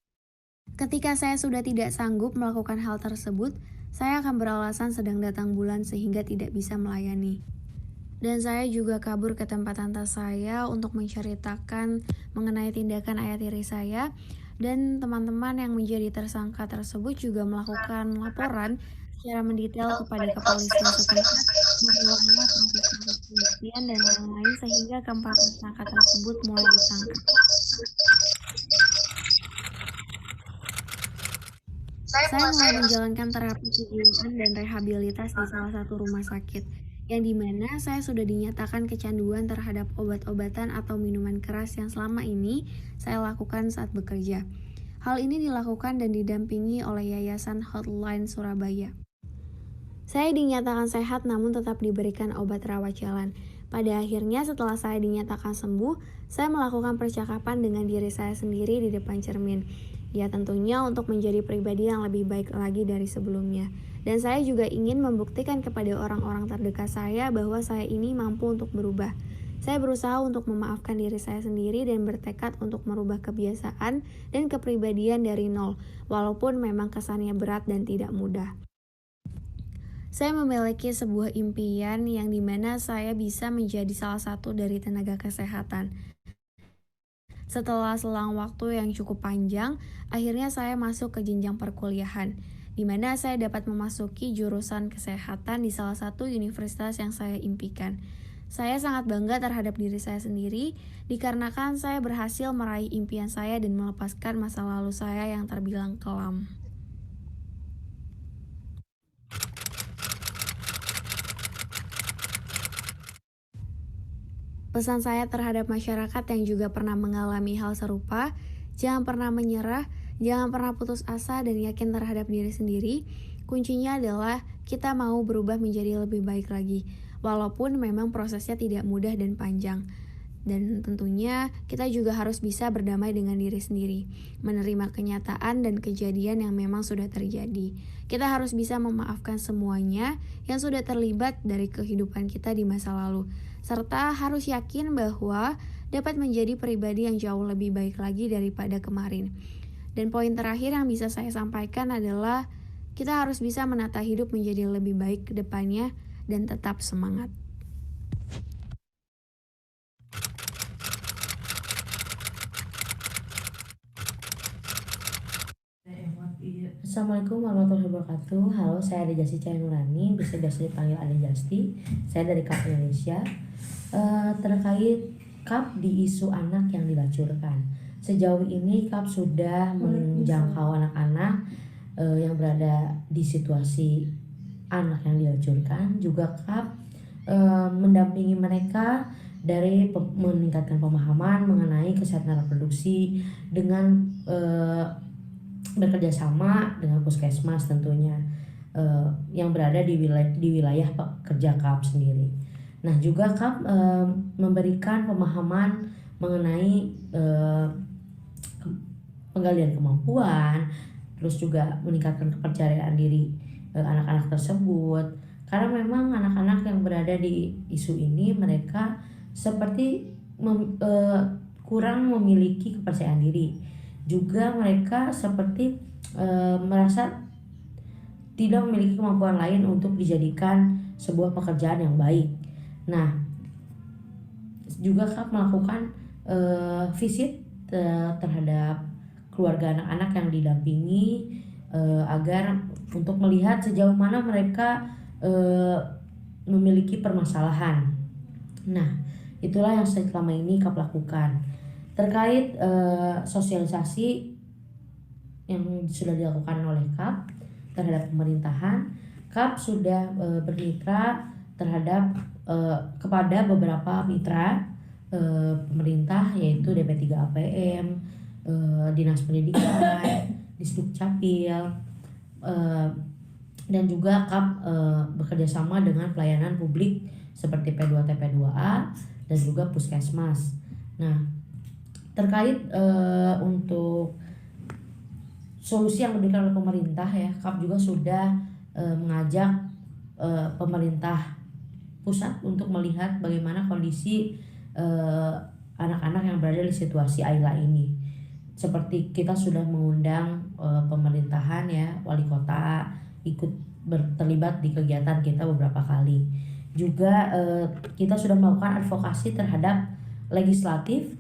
Ketika saya sudah tidak sanggup melakukan hal tersebut, saya akan beralasan sedang datang bulan sehingga tidak bisa melayani. Dan saya juga kabur ke tempat tante saya untuk menceritakan mengenai tindakan ayah tiri saya, dan teman-teman yang menjadi tersangka tersebut juga melakukan laporan secara mendetail kepada kepolisian setempat, mengulang proses pembuktian dan lain-lain sehingga keempat tersangka tersebut mulai ditangkap. Saya mulai menjalankan terapi kejiwaan dan rehabilitas di salah satu rumah sakit, yang dimana saya sudah dinyatakan kecanduan terhadap obat-obatan atau minuman keras yang selama ini saya lakukan saat bekerja. Hal ini dilakukan dan didampingi oleh Yayasan Hotline Surabaya. Saya dinyatakan sehat namun tetap diberikan obat rawat jalan. Pada akhirnya setelah saya dinyatakan sembuh, saya melakukan percakapan dengan diri saya sendiri di depan cermin. Ya tentunya untuk menjadi pribadi yang lebih baik lagi dari sebelumnya. Dan saya juga ingin membuktikan kepada orang-orang terdekat saya bahwa saya ini mampu untuk berubah. Saya berusaha untuk memaafkan diri saya sendiri dan bertekad untuk merubah kebiasaan dan kepribadian dari nol, walaupun memang kesannya berat dan tidak mudah. Saya memiliki sebuah impian yang dimana saya bisa menjadi salah satu dari tenaga kesehatan. Setelah selang waktu yang cukup panjang, akhirnya saya masuk ke jenjang perkuliahan, di mana saya dapat memasuki jurusan kesehatan di salah satu universitas yang saya impikan. Saya sangat bangga terhadap diri saya sendiri, dikarenakan saya berhasil meraih impian saya dan melepaskan masa lalu saya yang terbilang kelam. Pesan saya terhadap masyarakat yang juga pernah mengalami hal serupa, jangan pernah menyerah, jangan pernah putus asa dan yakin terhadap diri sendiri. Kuncinya adalah kita mau berubah menjadi lebih baik lagi, walaupun memang prosesnya tidak mudah dan panjang. Dan tentunya kita juga harus bisa berdamai dengan diri sendiri, menerima kenyataan dan kejadian yang memang sudah terjadi. Kita harus bisa memaafkan semuanya yang sudah terlibat dari kehidupan kita di masa lalu, serta harus yakin bahwa dapat menjadi pribadi yang jauh lebih baik lagi daripada kemarin. Dan poin terakhir yang bisa saya sampaikan adalah kita harus bisa menata hidup menjadi lebih baik ke depannya dan tetap semangat. Assalamualaikum warahmatullahi wabarakatuh. Halo, saya Ade Jasti Cahaya Nurani, biasa dipanggil Ade Jasti. Saya dari KAP Indonesia. Terkait KAP di isu anak yang dilacurkan. Sejauh ini KAP sudah menjangkau anak-anak yang berada di situasi anak yang dilacurkan. Juga KAP mendampingi mereka dari meningkatkan pemahaman mengenai kesehatan reproduksi dengan bekerja sama dengan puskesmas tentunya yang berada di wilayah kerja KAP sendiri. Nah juga KAP memberikan pemahaman mengenai penggalian kemampuan, terus juga meningkatkan kepercayaan diri anak-anak tersebut. Karena memang anak-anak yang berada di isu ini mereka seperti kurang memiliki kepercayaan diri. Juga mereka seperti merasa tidak memiliki kemampuan lain untuk dijadikan sebuah pekerjaan yang baik. Nah, juga KAP melakukan visit terhadap keluarga anak-anak yang didampingi agar untuk melihat sejauh mana mereka memiliki permasalahan. Nah, itulah yang selama ini KAP lakukan. Terkait sosialisasi yang sudah dilakukan oleh KAP terhadap pemerintahan, KAP sudah bermitra terhadap kepada beberapa mitra pemerintah, yaitu DP3 APM, Dinas Pendidikan, Disdukcapil, dan juga KAP bekerjasama dengan pelayanan publik seperti P2 TP2A dan juga Puskesmas. Nah, terkait untuk solusi yang diberikan oleh pemerintah ya, KAP juga sudah mengajak pemerintah pusat untuk melihat bagaimana kondisi anak-anak yang berada di situasi AILA ini. Seperti kita sudah mengundang pemerintahan ya, wali kota ikut terlibat di kegiatan kita beberapa kali. Juga kita sudah melakukan advokasi terhadap legislatif.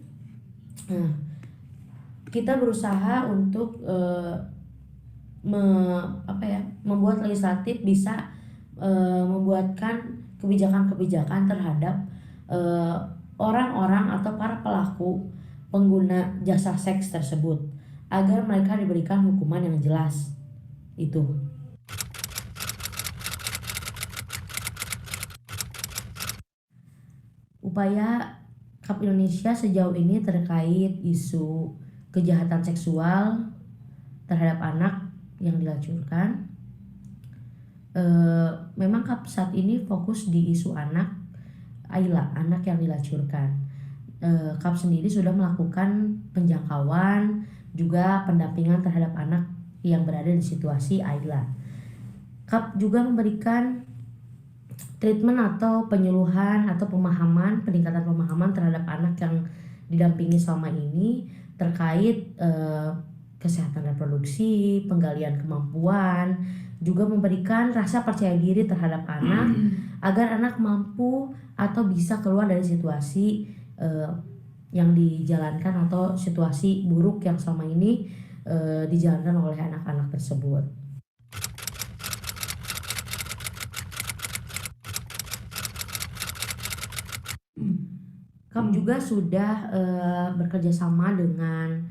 Kita berusaha untuk membuat legislatif bisa membuatkan kebijakan-kebijakan terhadap orang-orang atau para pelaku pengguna jasa seks tersebut agar mereka diberikan hukuman yang jelas. Itu. Upaya KAP Indonesia sejauh ini terkait isu kejahatan seksual terhadap anak yang dilacurkan. Memang KAP saat ini fokus di isu anak AILA, anak yang dilacurkan. KAP sendiri sudah melakukan penjangkauan juga pendampingan terhadap anak yang berada di situasi AILA. KAP juga memberikan treatment atau penyuluhan atau pemahaman, peningkatan pemahaman terhadap anak yang didampingi selama ini terkait kesehatan reproduksi, penggalian kemampuan, juga memberikan rasa percaya diri terhadap anak agar anak mampu atau bisa keluar dari situasi yang dijalankan atau situasi buruk yang selama ini dijalankan oleh anak-anak tersebut. KAP juga sudah bekerja sama dengan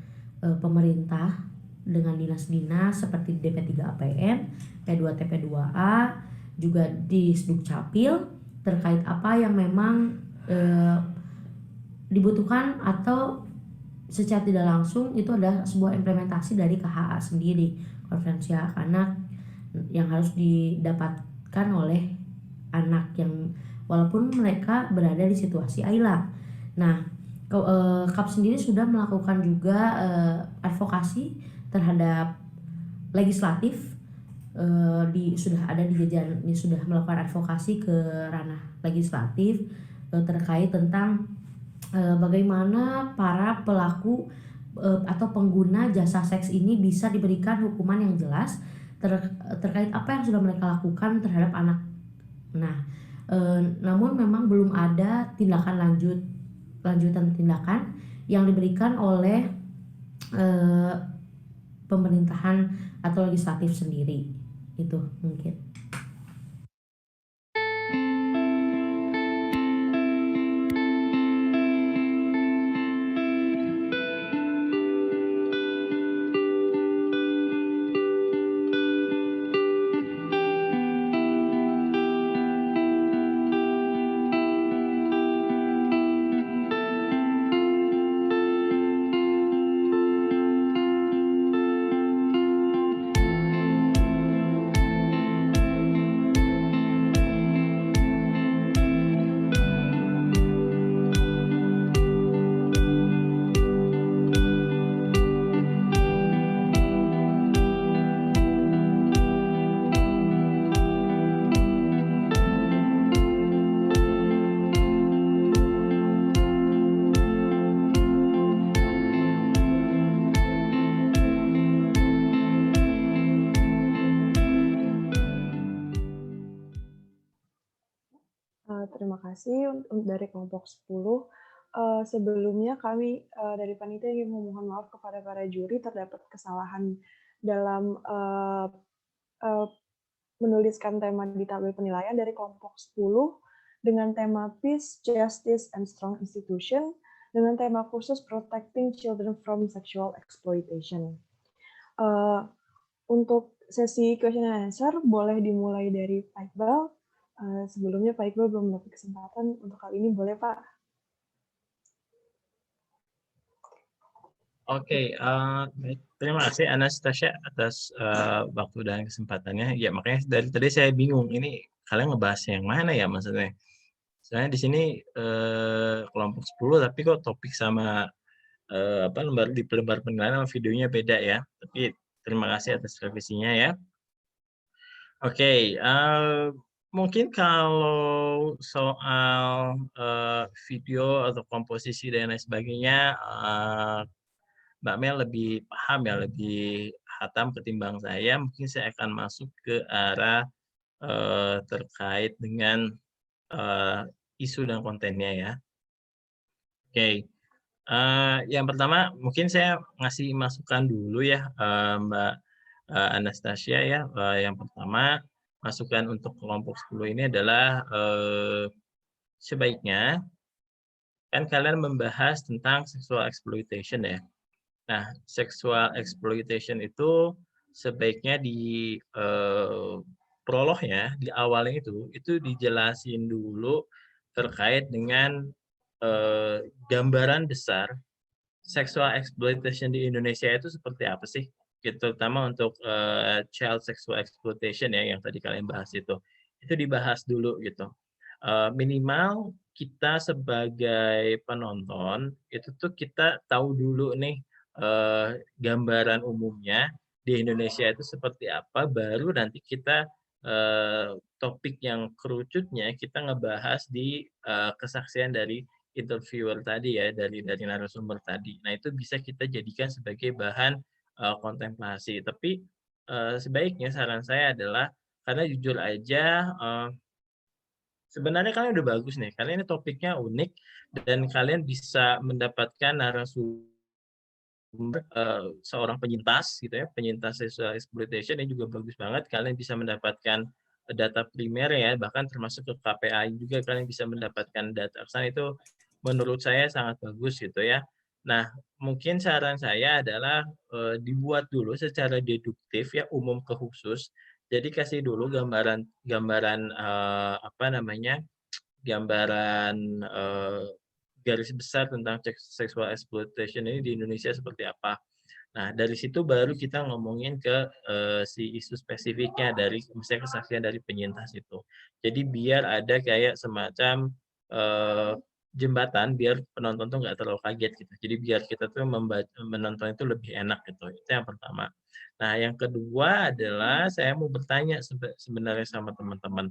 pemerintah, dengan dinas-dinas seperti DP3 APM, P2 TP2A, juga di Disdukcapil terkait apa yang memang dibutuhkan atau secara tidak langsung itu adalah sebuah implementasi dari KHA sendiri, Konvensi Hak Anak, yang harus didapatkan oleh anak yang walaupun mereka berada di situasi AILA. Nah, KAP sendiri sudah melakukan juga advokasi terhadap legislatif, sudah ada di jajaran ini, sudah melakukan advokasi ke ranah legislatif terkait tentang bagaimana para pelaku atau pengguna jasa seks ini bisa diberikan hukuman yang jelas terkait apa yang sudah mereka lakukan terhadap anak. Nah, namun memang belum ada lanjutan tindakan yang diberikan oleh pemerintahan atau legislatif sendiri. Itu mungkin. terima kasih dari kelompok 10. Sebelumnya kami dari panitia ingin memohon maaf kepada para juri terdapat kesalahan dalam menuliskan tema di tabel penilaian dari kelompok 10 dengan tema Peace, Justice, and Strong Institution, dengan tema khusus Protecting Children from Sexual Exploitation. Untuk sesi question and answer boleh dimulai dari Pak Iqbal. Sebelumnya Pak Iqbal belum mendapat kesempatan untuk kali ini, boleh Pak? Oke, baik. Terima kasih Anastasia atas waktu dan kesempatannya. Ya, makanya dari tadi saya bingung, ini kalian ngebahas yang mana ya maksudnya? Soalnya di sini kelompok 10 tapi kok topik sama di lembar penilaian videonya beda ya. Tapi terima kasih atas revisinya ya. Oke, mungkin kalau soal video atau komposisi dan lain sebagainya, Mbak Mel lebih paham ya, lebih hatam ketimbang saya. Mungkin saya akan masuk ke arah terkait dengan isu dan kontennya ya. Oke, yang pertama mungkin saya ngasih masukan dulu ya, Mbak Anastasia ya. Yang pertama, masukan untuk kelompok 10 ini adalah sebaiknya kan kalian membahas tentang sexual exploitation ya. Nah, sexual exploitation itu sebaiknya di prolognya, di awalnya itu dijelasin dulu terkait dengan gambaran besar sexual exploitation di Indonesia itu seperti apa sih? Terutama untuk child sexual exploitation ya yang tadi kalian bahas itu dibahas dulu gitu. Minimal kita sebagai penonton itu tuh kita tahu dulu nih gambaran umumnya di Indonesia itu seperti apa, baru nanti kita topik yang kerucutnya kita ngebahas di kesaksian dari interviewer tadi ya, dari narasumber tadi. Nah, itu bisa kita jadikan sebagai bahan kontemplasi. Tapi sebaiknya saran saya adalah, karena jujur aja sebenarnya kalian udah bagus nih, karena ini topiknya unik dan kalian bisa mendapatkan narasumber seorang penyintas gitu ya, penyintas sexual exploitation ini juga bagus banget. Kalian bisa mendapatkan data primer ya, bahkan termasuk ke KPAI juga kalian bisa mendapatkan data kesana, itu menurut saya sangat bagus gitu ya. Nah, mungkin saran saya adalah dibuat dulu secara deduktif ya, umum ke khusus. Jadi kasih dulu gambaran garis besar tentang sexual exploitation ini di Indonesia seperti apa. Nah, dari situ baru kita ngomongin ke si isu spesifiknya dari misalnya kesaksian dari penyintas itu. Jadi biar ada kayak semacam jembatan biar penonton tuh nggak terlalu kaget gitu. Jadi biar kita tuh menonton itu lebih enak gitu. Itu yang pertama. Nah, yang kedua adalah saya mau bertanya sebenarnya sama teman-teman.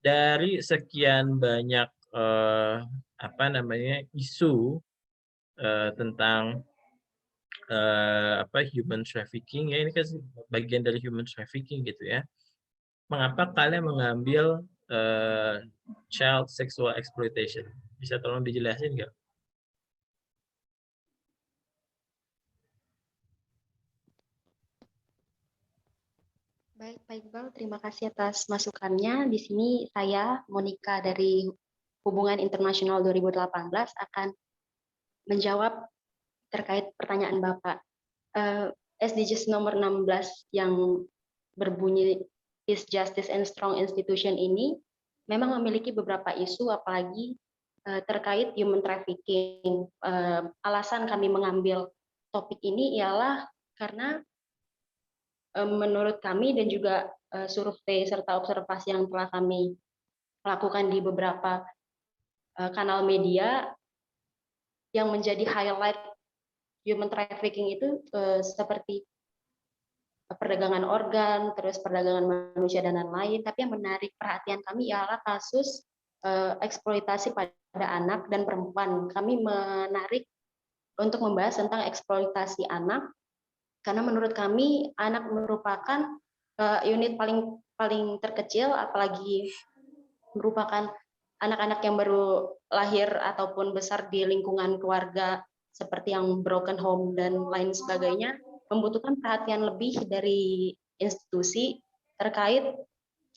Dari sekian banyak isu tentang human trafficking ya, ini kan bagian dari human trafficking gitu ya. Mengapa kalian mengambil child sexual exploitation? Bisa tolong dijelasin nggak? Baik, Pak Iqbal, terima kasih atas masukannya. Di sini saya, Monica dari Hubungan Internasional 2018, akan menjawab terkait pertanyaan Bapak. SDGs nomor 16 yang berbunyi Peace, Justice, and Strong Institution ini memang memiliki beberapa isu, apalagi terkait human trafficking. Alasan kami mengambil topik ini ialah karena menurut kami dan juga survei serta observasi yang telah kami lakukan di beberapa kanal media, yang menjadi highlight human trafficking itu seperti perdagangan organ, terus perdagangan manusia dan lain-lain. Tapi yang menarik perhatian kami ialah kasus eksploitasi pada anak dan perempuan. Kami menarik untuk membahas tentang eksploitasi anak, karena menurut kami anak merupakan unit paling terkecil, apalagi merupakan anak-anak yang baru lahir ataupun besar di lingkungan keluarga seperti yang broken home dan lain sebagainya, membutuhkan perhatian lebih dari institusi terkait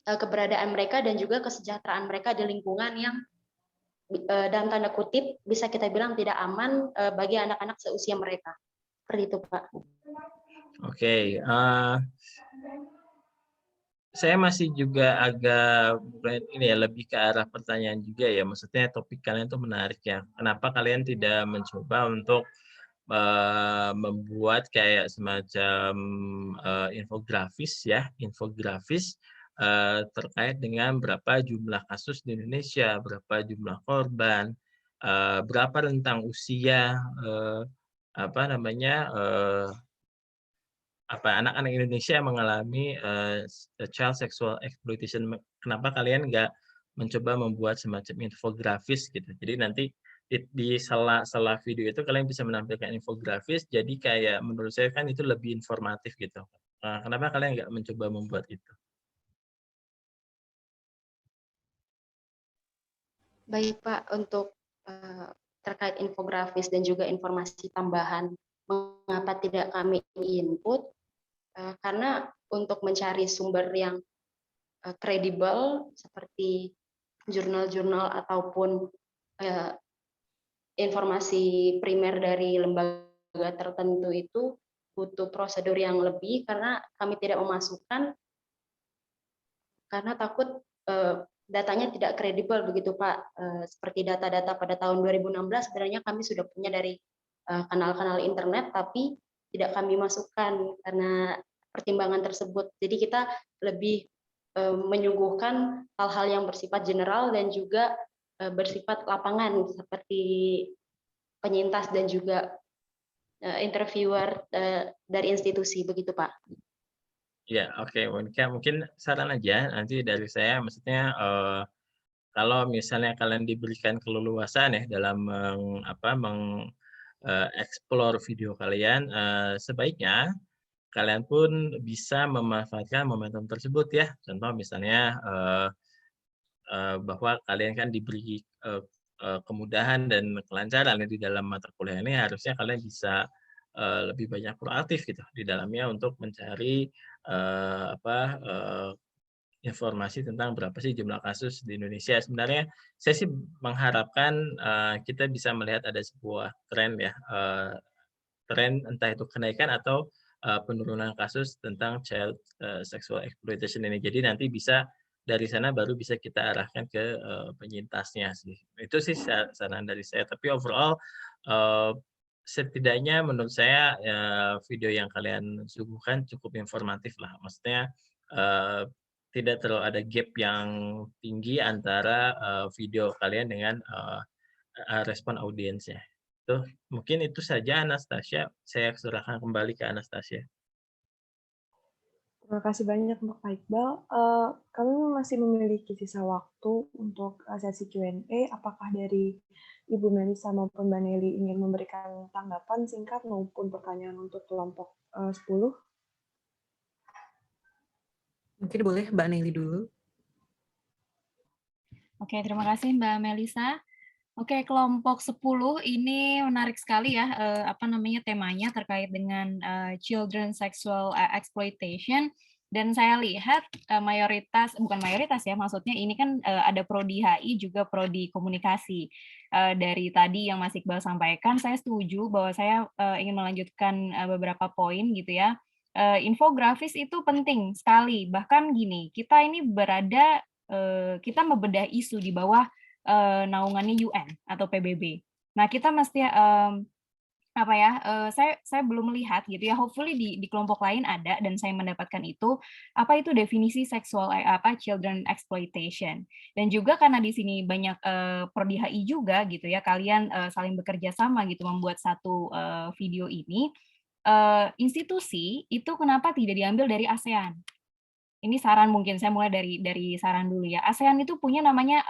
keberadaan mereka dan juga kesejahteraan mereka di lingkungan yang dalam tanda kutip bisa kita bilang tidak aman bagi anak-anak seusia mereka. Seperti itu, Pak. Oke, saya masih juga agak ini ya, lebih ke arah pertanyaan juga ya. Maksudnya topik kalian tuh menarik ya. Kenapa kalian tidak mencoba untuk membuat kayak semacam infografis ya, infografis terkait dengan berapa jumlah kasus di Indonesia, berapa jumlah korban, berapa rentang usia apa namanya anak-anak Indonesia yang mengalami child sexual exploitation. Kenapa kalian nggak mencoba membuat semacam infografis gitu? Jadi nanti di sela video itu kalian bisa menampilkan infografis. Jadi kayak menurut saya kan itu lebih informatif gitu. Kenapa kalian nggak mencoba membuat itu? Baik, Pak, untuk terkait infografis dan juga informasi tambahan, mengapa tidak kami input? Karena untuk mencari sumber yang kredibel seperti jurnal-jurnal ataupun informasi primer dari lembaga tertentu itu butuh prosedur yang lebih karena kami tidak memasukkan karena takut datanya tidak kredibel begitu, Pak. Seperti data-data pada tahun 2016 sebenarnya kami sudah punya dari kanal-kanal internet tapi tidak kami masukkan karena pertimbangan tersebut. Jadi kita lebih menyuguhkan hal-hal yang bersifat general dan juga bersifat lapangan seperti penyintas dan juga interviewer dari institusi begitu, Pak. Ya, oke. Mungkin saran aja nanti dari saya, maksudnya kalau misalnya kalian diberikan keleluasan ya dalam mengeksplor video kalian, sebaiknya kalian pun bisa memanfaatkan momentum tersebut ya. Contoh misalnya bahwa kalian kan diberi kemudahan dan kelancaran di dalam mata kuliah ini, harusnya kalian bisa lebih banyak proaktif gitu di dalamnya untuk mencari informasi tentang berapa sih jumlah kasus di Indonesia. Sebenarnya saya sih mengharapkan kita bisa melihat ada sebuah tren ya, tren entah itu kenaikan atau penurunan kasus tentang child sexual exploitation ini. Jadi nanti bisa dari sana baru bisa kita arahkan ke penyintasnya sih. Itu sih saran dari saya. Tapi overall setidaknya menurut saya video yang kalian suguhkan cukup informatif lah. Maksudnya tidak terlalu ada gap yang tinggi antara video kalian dengan respon audiensnya. Tuh, mungkin itu saja Anastasia. Saya serahkan kembali ke Anastasia. Terima kasih banyak untuk Pak Iqbal. Kami masih memiliki sisa waktu untuk sesi Q&A. Apakah dari Ibu Melisa maupun Mbak Nelly ingin memberikan tanggapan singkat maupun pertanyaan untuk kelompok 10? Mungkin boleh Mbak Nelly dulu. Oke, terima kasih Mbak Melisa. Oke, kelompok 10 ini menarik sekali ya, temanya terkait dengan children sexual exploitation. Dan saya lihat bukan mayoritas ya, maksudnya ini kan ada prodi HI juga prodi komunikasi. Dari tadi yang Mas Iqbal sampaikan, saya setuju bahwa saya ingin melanjutkan beberapa poin gitu ya. Infografis itu penting sekali, bahkan gini, kita ini kita membedah isu di bawah naungannya UN atau PBB. Nah, kita mesti saya belum melihat gitu ya. Hopefully di kelompok lain ada dan saya mendapatkan itu. Apa itu definisi seksual children exploitation? Dan juga karena di sini banyak prodi HI juga gitu ya. Kalian saling bekerja sama gitu membuat satu video ini. Institusi itu kenapa tidak diambil dari ASEAN? Ini saran mungkin saya mulai dari saran dulu ya. ASEAN itu punya namanya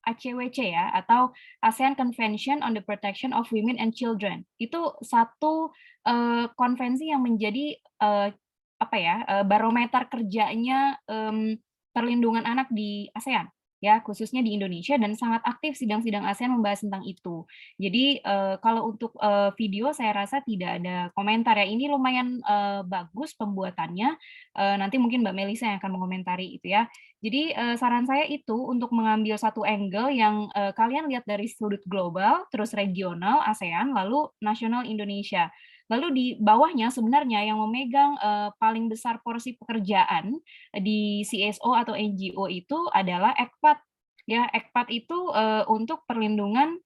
ACWC ya, atau ASEAN Convention on the Protection of Women and Children. Itu satu konvensi yang menjadi barometer kerjanya perlindungan anak di ASEAN. ya, khususnya di Indonesia, dan sangat aktif sidang-sidang ASEAN membahas tentang itu. Jadi kalau untuk video saya rasa tidak ada komentar ya. Ini lumayan bagus pembuatannya. Nanti mungkin Mbak Melisa yang akan mengomentari itu ya. Jadi saran saya itu untuk mengambil satu angle yang kalian lihat dari sudut global, terus regional ASEAN, lalu nasional Indonesia. Lalu di bawahnya sebenarnya yang memegang paling besar porsi pekerjaan di CSO atau NGO itu adalah ECPAT. Ya, ECPAT itu untuk perlindungan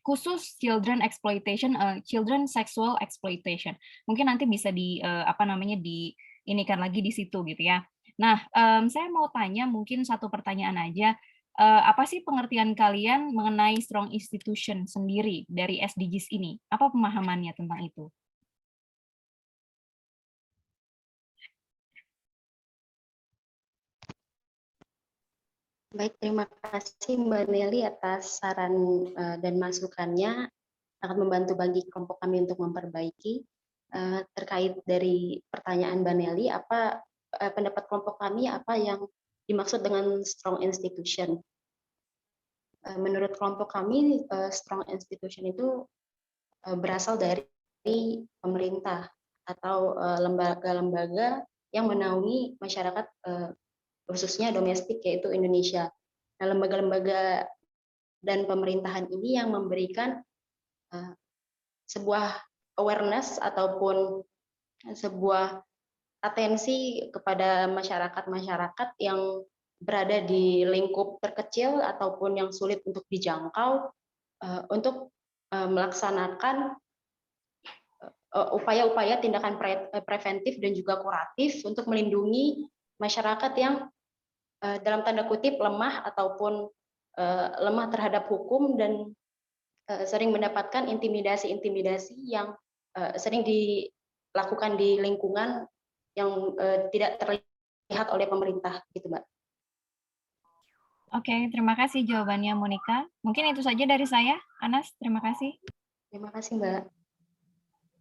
khusus children exploitation, children sexual exploitation. Mungkin nanti bisa diinikan lagi di situ gitu ya. Nah, saya mau tanya mungkin satu pertanyaan aja. Apa sih pengertian kalian mengenai strong institution sendiri dari SDGs ini? Apa pemahamannya tentang itu? Baik, terima kasih Mbak Nelly atas saran dan masukannya. Sangat membantu bagi kelompok kami untuk memperbaiki. Terkait dari pertanyaan Mbak Nelly, apa pendapat kelompok kami, apa yang dimaksud dengan strong institution? Menurut kelompok kami, strong institution itu berasal dari pemerintah atau lembaga-lembaga yang menaungi masyarakat khususnya domestik yaitu Indonesia. Nah, lembaga-lembaga dan pemerintahan ini yang memberikan sebuah awareness ataupun sebuah atensi kepada masyarakat-masyarakat yang berada di lingkup terkecil ataupun yang sulit untuk dijangkau untuk melaksanakan upaya-upaya tindakan preventif dan juga kuratif untuk melindungi masyarakat yang dalam tanda kutip lemah ataupun lemah terhadap hukum dan sering mendapatkan intimidasi-intimidasi yang sering dilakukan di lingkungan yang tidak terlihat oleh pemerintah gitu, Mbak. Oke, terima kasih jawabannya Monica. Mungkin itu saja dari saya. Anas, terima kasih. Terima kasih, Mbak.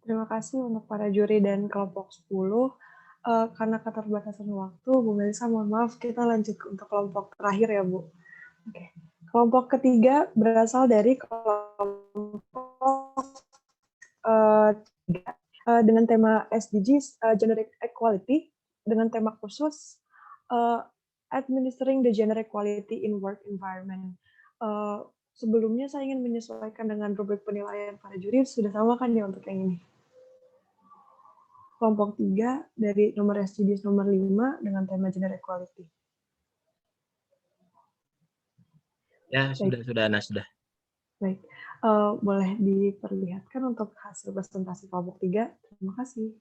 Terima kasih untuk para juri dan kelompok 10. Karena keterbatasan waktu, Bu Melisa, mohon maaf, kita lanjut untuk kelompok terakhir ya, Bu. Oke. Kelompok ketiga berasal dari kelompok dengan tema SDGs, Gender Equality, dengan tema khusus Administering the Gender Equality in Work Environment. Sebelumnya saya ingin menyesuaikan dengan rubrik penilaian para juri, sudah sama kan ya untuk yang ini? Kelompok 3 dari nomor SDGs nomor 5 dengan tema Gender Equality. Ya, sudah, Ana, sudah. Baik, boleh diperlihatkan untuk hasil presentasi kelompok 3. Terima kasih.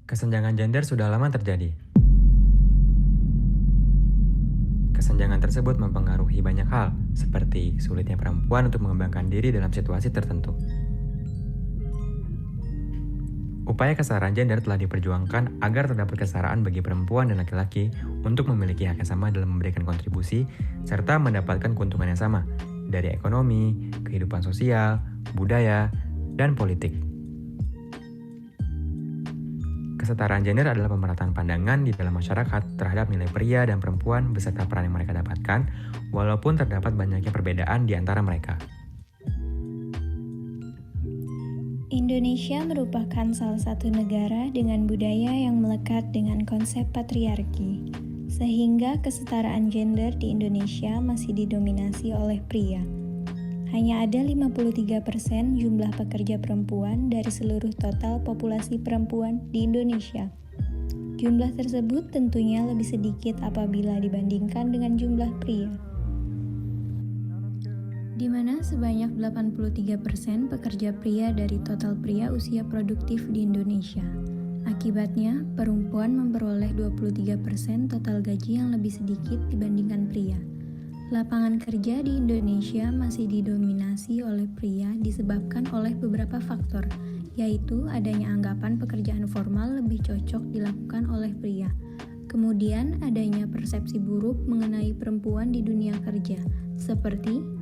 Kesenjangan gender sudah lama terjadi. Kesenjangan tersebut mempengaruhi banyak hal, seperti sulitnya perempuan untuk mengembangkan diri dalam situasi tertentu. Upaya kesetaraan gender telah diperjuangkan agar terdapat kesetaraan bagi perempuan dan laki-laki untuk memiliki hak yang sama dalam memberikan kontribusi serta mendapatkan keuntungan yang sama dari ekonomi, kehidupan sosial, budaya, dan politik. Kesetaraan gender adalah pemerataan pandangan di dalam masyarakat terhadap nilai pria dan perempuan beserta peran yang mereka dapatkan, walaupun terdapat banyaknya perbedaan di antara mereka. Indonesia merupakan salah satu negara dengan budaya yang melekat dengan konsep patriarki, sehingga kesetaraan gender di Indonesia masih didominasi oleh pria. hanya ada 53% jumlah pekerja perempuan dari seluruh total populasi perempuan di Indonesia. Jumlah tersebut tentunya lebih sedikit apabila dibandingkan dengan jumlah pria, di mana sebanyak 83% pekerja pria dari total pria usia produktif di Indonesia. Akibatnya, perempuan memperoleh 23% total gaji yang lebih sedikit dibandingkan pria. Lapangan kerja di Indonesia masih didominasi oleh pria disebabkan oleh beberapa faktor, yaitu adanya anggapan pekerjaan formal lebih cocok dilakukan oleh pria. Kemudian adanya persepsi buruk mengenai perempuan di dunia kerja, seperti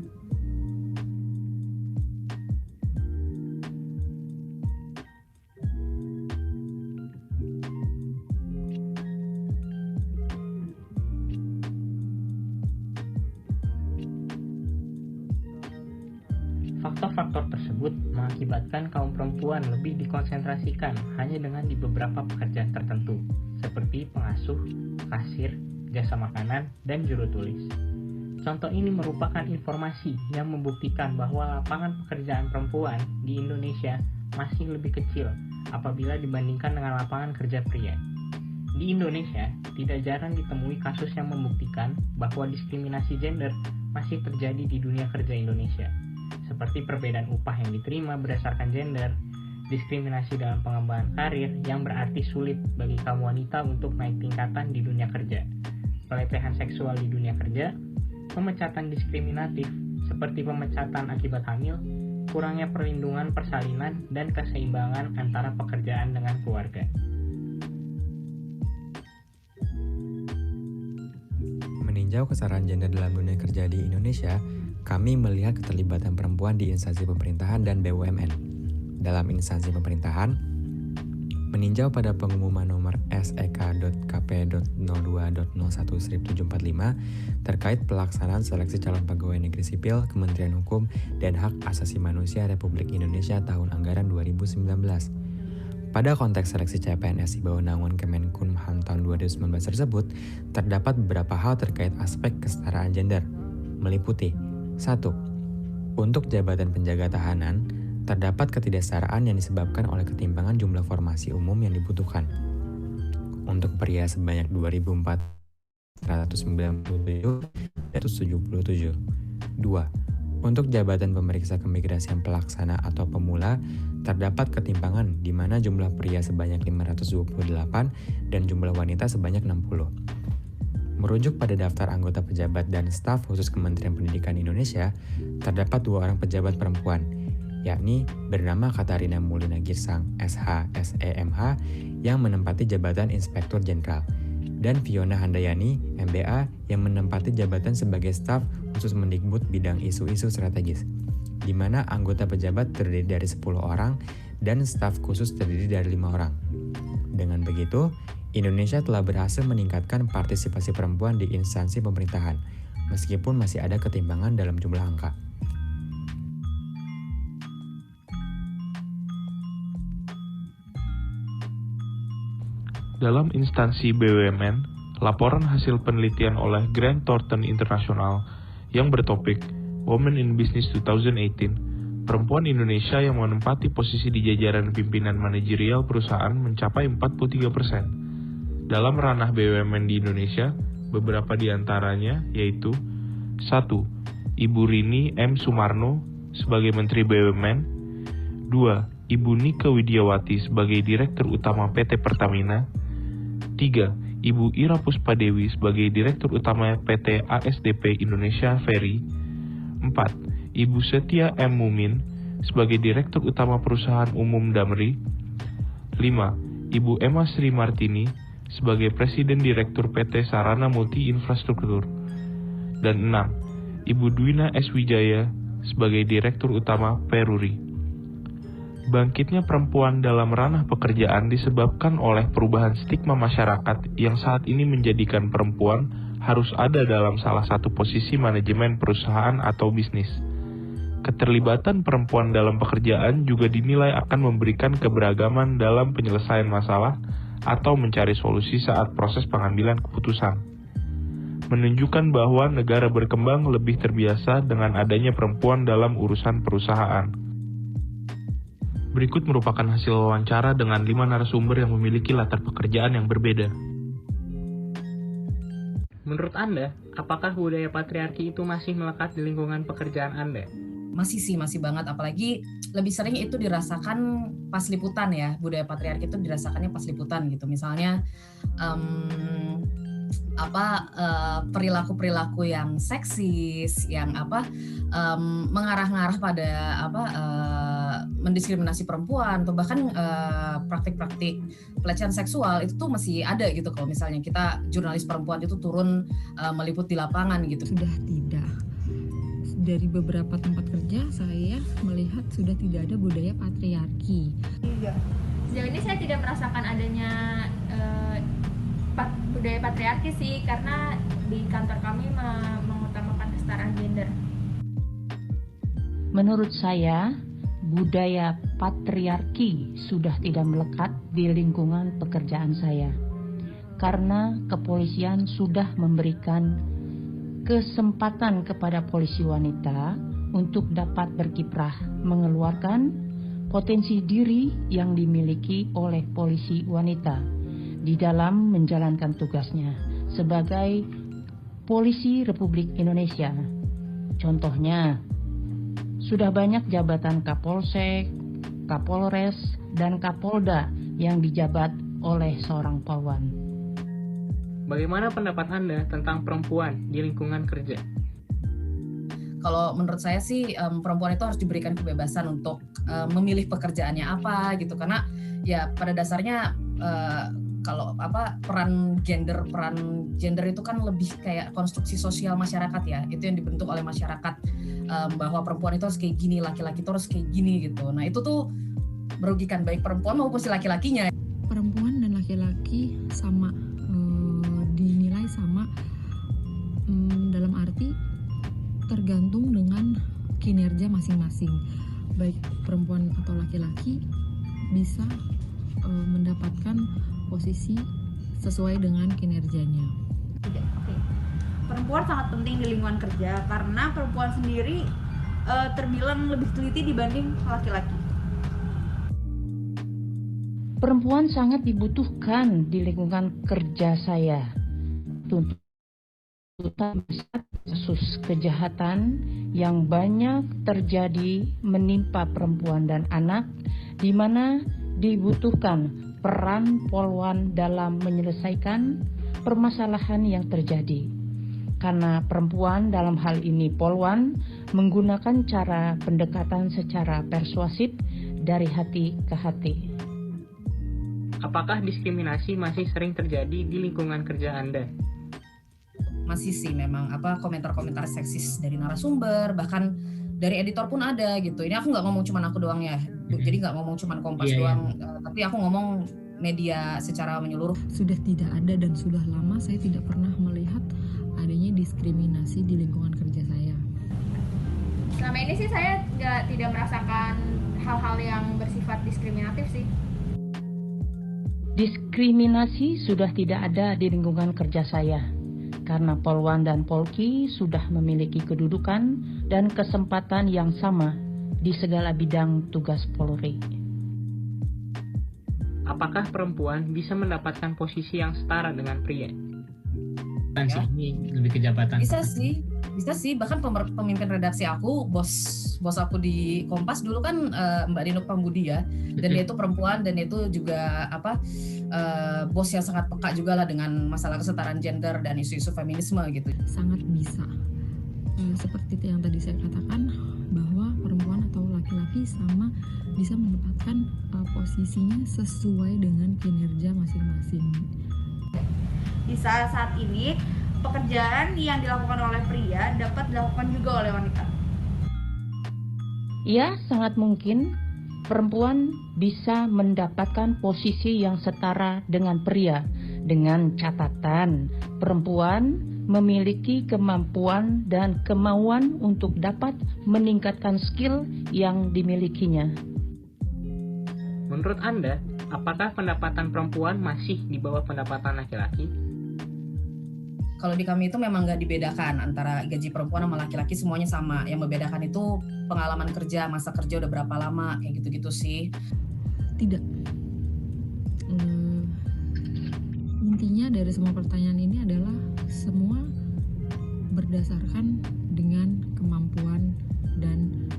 faktor-faktor tersebut mengakibatkan kaum perempuan lebih dikonsentrasikan hanya dengan di beberapa pekerjaan tertentu, seperti pengasuh, kasir, jasa makanan, dan juru tulis. Contoh ini merupakan informasi yang membuktikan bahwa lapangan pekerjaan perempuan di Indonesia masih lebih kecil apabila dibandingkan dengan lapangan kerja pria. Di Indonesia, tidak jarang ditemui kasus yang membuktikan bahwa diskriminasi gender masih terjadi di dunia kerja Indonesia, seperti perbedaan upah yang diterima berdasarkan gender, diskriminasi dalam pengembangan karir yang berarti sulit bagi kaum wanita untuk naik tingkatan di dunia kerja, pelecehan seksual di dunia kerja, pemecatan diskriminatif seperti pemecatan akibat hamil, kurangnya perlindungan persalinan, dan keseimbangan antara pekerjaan dengan keluarga. Meninjau kesetaraan gender dalam dunia kerja di Indonesia, kami melihat keterlibatan perempuan di instansi pemerintahan dan BUMN. Dalam instansi pemerintahan, meninjau pada pengumuman nomor SEK.KP.02.01/745 terkait pelaksanaan seleksi calon pegawai negeri sipil Kementerian Hukum dan Hak Asasi Manusia Republik Indonesia tahun anggaran 2019. Pada konteks seleksi CPNS di bawah naungan Kemenkumham tahun 2019 tersebut, terdapat beberapa hal terkait aspek kesetaraan gender, meliputi 1. Untuk jabatan penjaga tahanan, terdapat ketidaksetaraan yang disebabkan oleh ketimpangan jumlah formasi umum yang dibutuhkan. Untuk pria sebanyak 2.497 2. Untuk jabatan pemeriksa keimigrasian pelaksana atau pemula, terdapat ketimpangan di mana jumlah pria sebanyak 528 dan jumlah wanita sebanyak 60. Merujuk pada daftar anggota pejabat dan staf khusus Kementerian Pendidikan Indonesia, terdapat 2 orang pejabat perempuan, yakni bernama Katarina Mulina Girsang, SH, SEMH, yang menempati jabatan Inspektur Jenderal, dan Fiona Handayani, MBA, yang menempati jabatan sebagai staf khusus Mendikbud bidang isu-isu strategis, di mana anggota pejabat terdiri dari 10 orang dan staf khusus terdiri dari 5 orang. Dengan begitu, Indonesia telah berhasil meningkatkan partisipasi perempuan di instansi pemerintahan, meskipun masih ada ketimpangan dalam jumlah angka. Dalam instansi BUMN, laporan hasil penelitian oleh Grant Thornton International yang bertopik Women in Business 2018, perempuan Indonesia yang menempati posisi di jajaran pimpinan manajerial perusahaan mencapai 43%. Dalam ranah BUMN di Indonesia, beberapa di antaranya yaitu 1. Ibu Rini M. Sumarno sebagai Menteri BUMN, 2. Ibu Nike Widiawati sebagai Direktur Utama PT Pertamina, 3. Ibu Ira Puspadewi sebagai Direktur Utama PT ASDP Indonesia Ferry, 4. Ibu Setia M. Mumin sebagai Direktur Utama Perusahaan Umum Damri, 5. Ibu Emma Sri Martini sebagai Presiden Direktur PT Sarana Multi Infrastruktur, dan 6. Ibu Dwina S. Wijaya sebagai Direktur Utama Peruri. Bangkitnya perempuan dalam ranah pekerjaan disebabkan oleh perubahan stigma masyarakat yang saat ini menjadikan perempuan harus ada dalam salah satu posisi manajemen perusahaan atau bisnis. Keterlibatan perempuan dalam pekerjaan juga dinilai akan memberikan keberagaman dalam penyelesaian masalah atau mencari solusi saat proses pengambilan keputusan. menunjukkan bahwa negara berkembang lebih terbiasa dengan adanya perempuan dalam urusan perusahaan. Berikut merupakan hasil wawancara dengan 5 narasumber yang memiliki latar pekerjaan yang berbeda. Menurut Anda, apakah budaya patriarki itu masih melekat di lingkungan pekerjaan Anda? Masih banget, apalagi lebih sering itu dirasakan pas liputan ya. Budaya patriarki itu dirasakannya pas liputan gitu. Misalnya perilaku-perilaku yang seksis, yang mengarah-ngarah pada mendiskriminasi perempuan, atau bahkan praktik-praktik pelecehan seksual itu tuh masih ada gitu. Kalau misalnya kita jurnalis perempuan itu turun meliput di lapangan gitu. Sudah tidak. Dari beberapa tempat kerja saya melihat sudah tidak ada budaya patriarki. Sejauh ini saya tidak merasakan adanya budaya patriarki sih, karena di kantor kami mengutamakan kesetaraan gender. Menurut saya, budaya patriarki sudah tidak melekat di lingkungan pekerjaan saya, karena kepolisian sudah memberikan kesempatan kepada polisi wanita untuk dapat berkiprah mengeluarkan potensi diri yang dimiliki oleh polisi wanita di dalam menjalankan tugasnya sebagai polisi Republik Indonesia. Contohnya, sudah banyak jabatan Kapolsek, Kapolres, dan Kapolda yang dijabat oleh seorang polwan. Bagaimana pendapat Anda tentang perempuan di lingkungan kerja? Kalau menurut saya sih perempuan itu harus diberikan kebebasan untuk memilih pekerjaannya apa gitu, karena ya pada dasarnya kalau peran gender itu kan lebih kayak konstruksi sosial masyarakat ya, itu yang dibentuk oleh masyarakat bahwa perempuan itu harus kayak gini, laki-laki itu harus kayak gini gitu. Nah itu tuh merugikan baik perempuan maupun si laki-lakinya. Perempuan dan laki-laki sama, dinilai sama dalam arti tergantung dengan kinerja masing-masing. Baik perempuan atau laki-laki bisa mendapatkan posisi sesuai dengan kinerjanya. Oke. Perempuan sangat penting di lingkungan kerja karena perempuan sendiri terbilang lebih teliti dibanding laki-laki. Perempuan sangat dibutuhkan di lingkungan kerja saya. Tuntutan kasus kejahatan yang banyak terjadi menimpa perempuan dan anak, di mana dibutuhkan peran polwan dalam menyelesaikan permasalahan yang terjadi. Karena perempuan dalam hal ini polwan menggunakan cara pendekatan secara persuasif dari hati ke hati. Apakah diskriminasi masih sering terjadi di lingkungan kerja Anda? Masih sih memang komentar-komentar seksis dari narasumber, bahkan dari editor pun ada gitu. Ini aku nggak ngomong cuma aku doang ya, jadi nggak ngomong cuma Kompas doang, tapi aku ngomong media secara menyeluruh. Sudah tidak ada dan sudah lama saya tidak pernah melihat adanya diskriminasi di lingkungan kerja saya. Selama ini sih saya tidak merasakan hal-hal yang bersifat diskriminatif sih. Diskriminasi sudah tidak ada di lingkungan kerja saya, karena polwan dan polki sudah memiliki kedudukan dan kesempatan yang sama di segala bidang tugas Polri. Apakah perempuan bisa mendapatkan posisi yang setara dengan pria? Ya. Ini lebih ke jabatan. Bisa sih. Bahkan pemimpin redaksi aku, bos aku di Kompas dulu kan Mbak Dinuk Pambudi ya, dan dia itu perempuan dan itu juga bos yang sangat peka juga lah dengan masalah kesetaraan gender dan isu-isu feminisme gitu. Sangat bisa. Seperti yang tadi saya katakan, bahwa perempuan atau laki-laki sama bisa menempatkan posisinya sesuai dengan kinerja masing-masing. Di saat ini, pekerjaan yang dilakukan oleh pria dapat dilakukan juga oleh wanita. Ya, sangat mungkin perempuan bisa mendapatkan posisi yang setara dengan pria, dengan catatan perempuan memiliki kemampuan dan kemauan untuk dapat meningkatkan skill yang dimilikinya. Menurut Anda, apakah pendapatan perempuan masih di bawah pendapatan laki-laki? Kalau di kami itu memang nggak dibedakan antara gaji perempuan sama laki-laki, semuanya sama. Yang membedakan itu pengalaman kerja, masa kerja udah berapa lama, kayak gitu-gitu sih. Tidak. Intinya dari semua pertanyaan ini adalah semua berdasarkan dengan kemampuan dan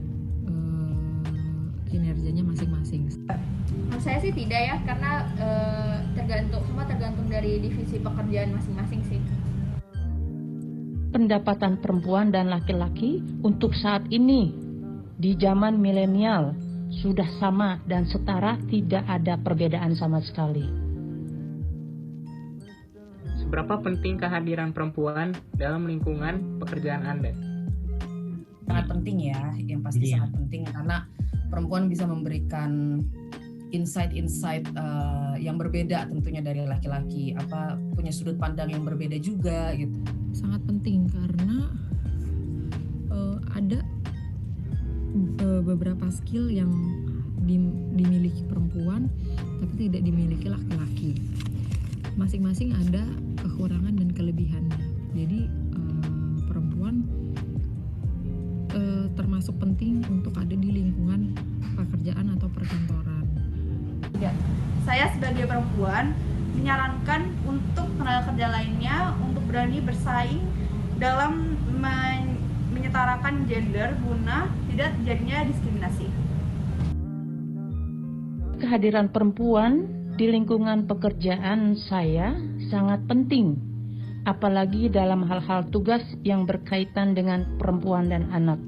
kinerjanya masing-masing. Menurut saya sih tidak ya, karena semua tergantung dari divisi pekerjaan masing-masing sih. Pendapatan perempuan dan laki-laki untuk saat ini di zaman milenial sudah sama dan setara, tidak ada perbedaan sama sekali. Seberapa penting kehadiran perempuan dalam lingkungan pekerjaan Anda? Sangat penting ya, yang pasti sangat penting karena perempuan bisa memberikan insight-insight yang berbeda tentunya dari laki-laki, punya sudut pandang yang berbeda juga gitu. Sangat penting karena ada beberapa skill yang dimiliki perempuan tapi tidak dimiliki laki-laki. Masing-masing ada kekurangan dan kelebihannya. Jadi perempuan termasuk penting untuk ada di lingkungan pekerjaan atau perkantoran. Saya sebagai perempuan menyarankan untuk tenaga kerja lainnya untuk berani bersaing dalam menyetarakan gender guna tidak terjadinya diskriminasi. Kehadiran perempuan di lingkungan pekerjaan saya sangat penting, apalagi dalam hal-hal tugas yang berkaitan dengan perempuan dan anak.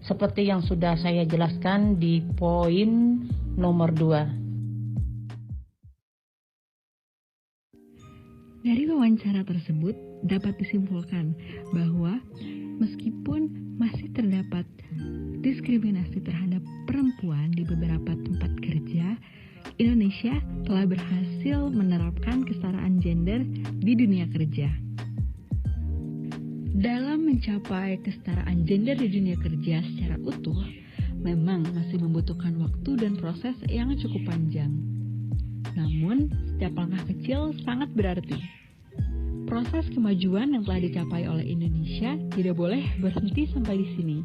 Seperti yang sudah saya jelaskan di poin nomor 2. Dari wawancara tersebut dapat disimpulkan bahwa meskipun masih terdapat diskriminasi terhadap perempuan di beberapa tempat kerja, Indonesia telah berhasil menerapkan kesetaraan gender di dunia kerja. Dalam mencapai kesetaraan gender di dunia kerja secara utuh, memang masih membutuhkan waktu dan proses yang cukup panjang. Namun, setiap langkah kecil sangat berarti. Proses kemajuan yang telah dicapai oleh Indonesia tidak boleh berhenti sampai di sini.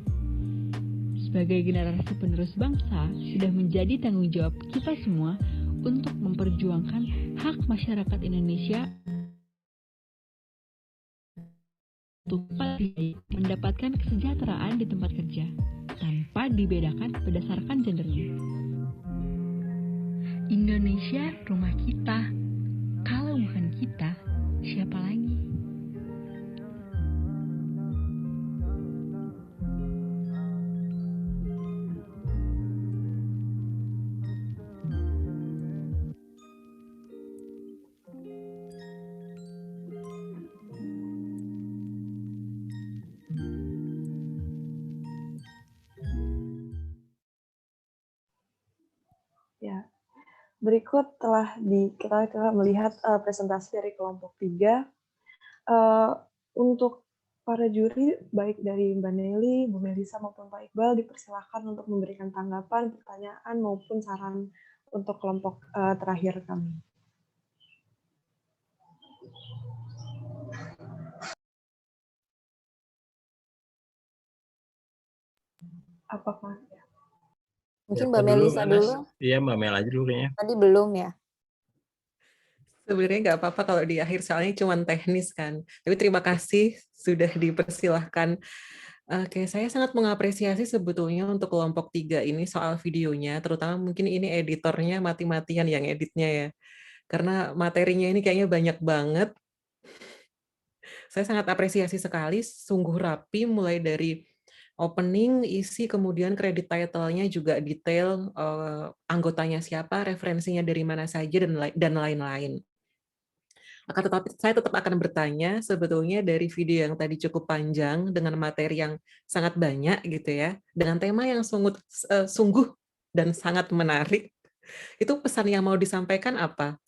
Sebagai generasi penerus bangsa, sudah menjadi tanggung jawab kita semua untuk memperjuangkan hak masyarakat Indonesia untuk mendapatkan kesejahteraan di tempat kerja, tanpa dibedakan berdasarkan gendernya. Indonesia rumah kita. Kalau bukan kita, siapa lagi? Ya, berikut kita melihat presentasi dari kelompok 3. Untuk para juri, baik dari Mbak Nelly, Bu Melisa maupun Pak Iqbal, dipersilahkan untuk memberikan tanggapan, pertanyaan maupun saran untuk kelompok terakhir kami. Apakah? Mungkin Mbak Melisa dulu. Iya, Mbak Mel aja dulu kayaknya. Tadi belum ya? Sebenarnya nggak apa-apa kalau di akhir, soalnya cuma teknis kan. Tapi terima kasih sudah dipersilahkan. Oke, saya sangat mengapresiasi sebetulnya untuk kelompok 3 ini soal videonya, terutama mungkin ini editornya mati-matian yang editnya ya. Karena materinya ini kayaknya banyak banget. Saya sangat apresiasi sekali, sungguh rapi, mulai dari opening, isi, kemudian kredit title-nya juga detail, anggotanya siapa, referensinya dari mana saja, dan lain-lain. Akan tetapi saya tetap akan bertanya, sebetulnya dari video yang tadi cukup panjang, dengan materi yang sangat banyak gitu ya, dengan tema yang sungguh dan sangat menarik, itu pesan yang mau disampaikan apa?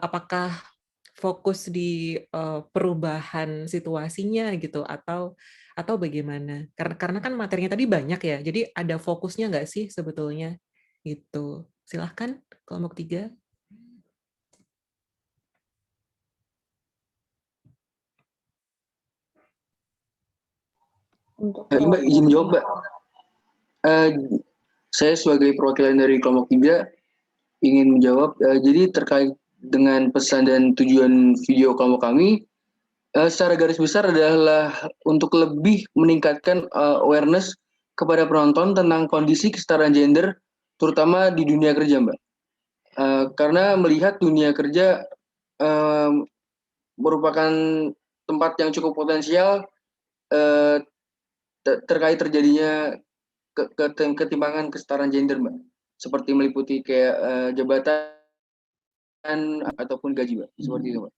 Apakah fokus di perubahan situasinya gitu, atau bagaimana? Karena kan materinya tadi banyak ya, jadi ada fokusnya nggak sih sebetulnya? Gitu. Silahkan kelompok 3. untuk Mbak izin menjawab, Mbak. Saya sebagai perwakilan dari kelompok 3 ingin menjawab. Jadi terkait dengan pesan dan tujuan video kelompok kami, secara garis besar adalah untuk lebih meningkatkan awareness kepada penonton tentang kondisi kesetaraan gender, terutama di dunia kerja, Mbak. Karena melihat dunia kerja merupakan tempat yang cukup potensial terkait terjadinya ketimpangan kesetaraan gender, Mbak. Seperti meliputi kayak jabatan ataupun gaji, Mbak. Seperti itu, Mbak.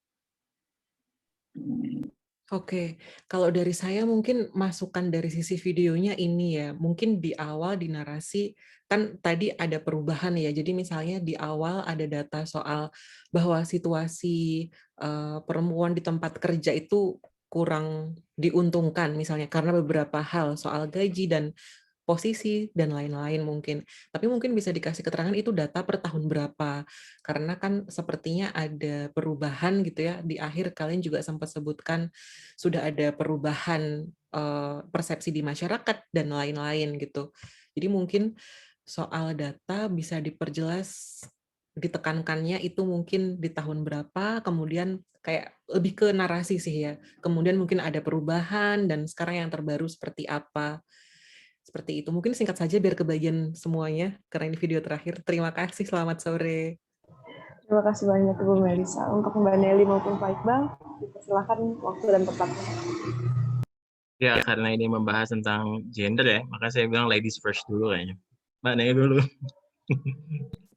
Oke, kalau dari saya mungkin masukan dari sisi videonya ini ya, mungkin di awal di narasi kan tadi ada perubahan ya, jadi misalnya di awal ada data soal bahwa situasi perempuan di tempat kerja itu kurang diuntungkan misalnya karena beberapa hal soal gaji dan posisi dan lain-lain mungkin. Tapi mungkin bisa dikasih keterangan itu data per tahun berapa. Karena kan sepertinya ada perubahan gitu ya. Di akhir kalian juga sempat sebutkan sudah ada perubahan persepsi di masyarakat dan lain-lain gitu. Jadi mungkin soal data bisa diperjelas, ditekankannya itu mungkin di tahun berapa, kemudian kayak lebih ke narasi sih ya. Kemudian mungkin ada perubahan dan sekarang yang terbaru seperti apa. Seperti itu. Mungkin singkat saja biar kebagian semuanya, karena ini video terakhir. Terima kasih, selamat sore. Terima kasih banyak Ibu Melisa. Untuk Mbak Nelly maupun Pak Iqbal, silakan waktu dan tempatnya. Ya, karena ini membahas tentang gender ya, maka saya bilang ladies first dulu kayaknya. Mbak Nelly dulu.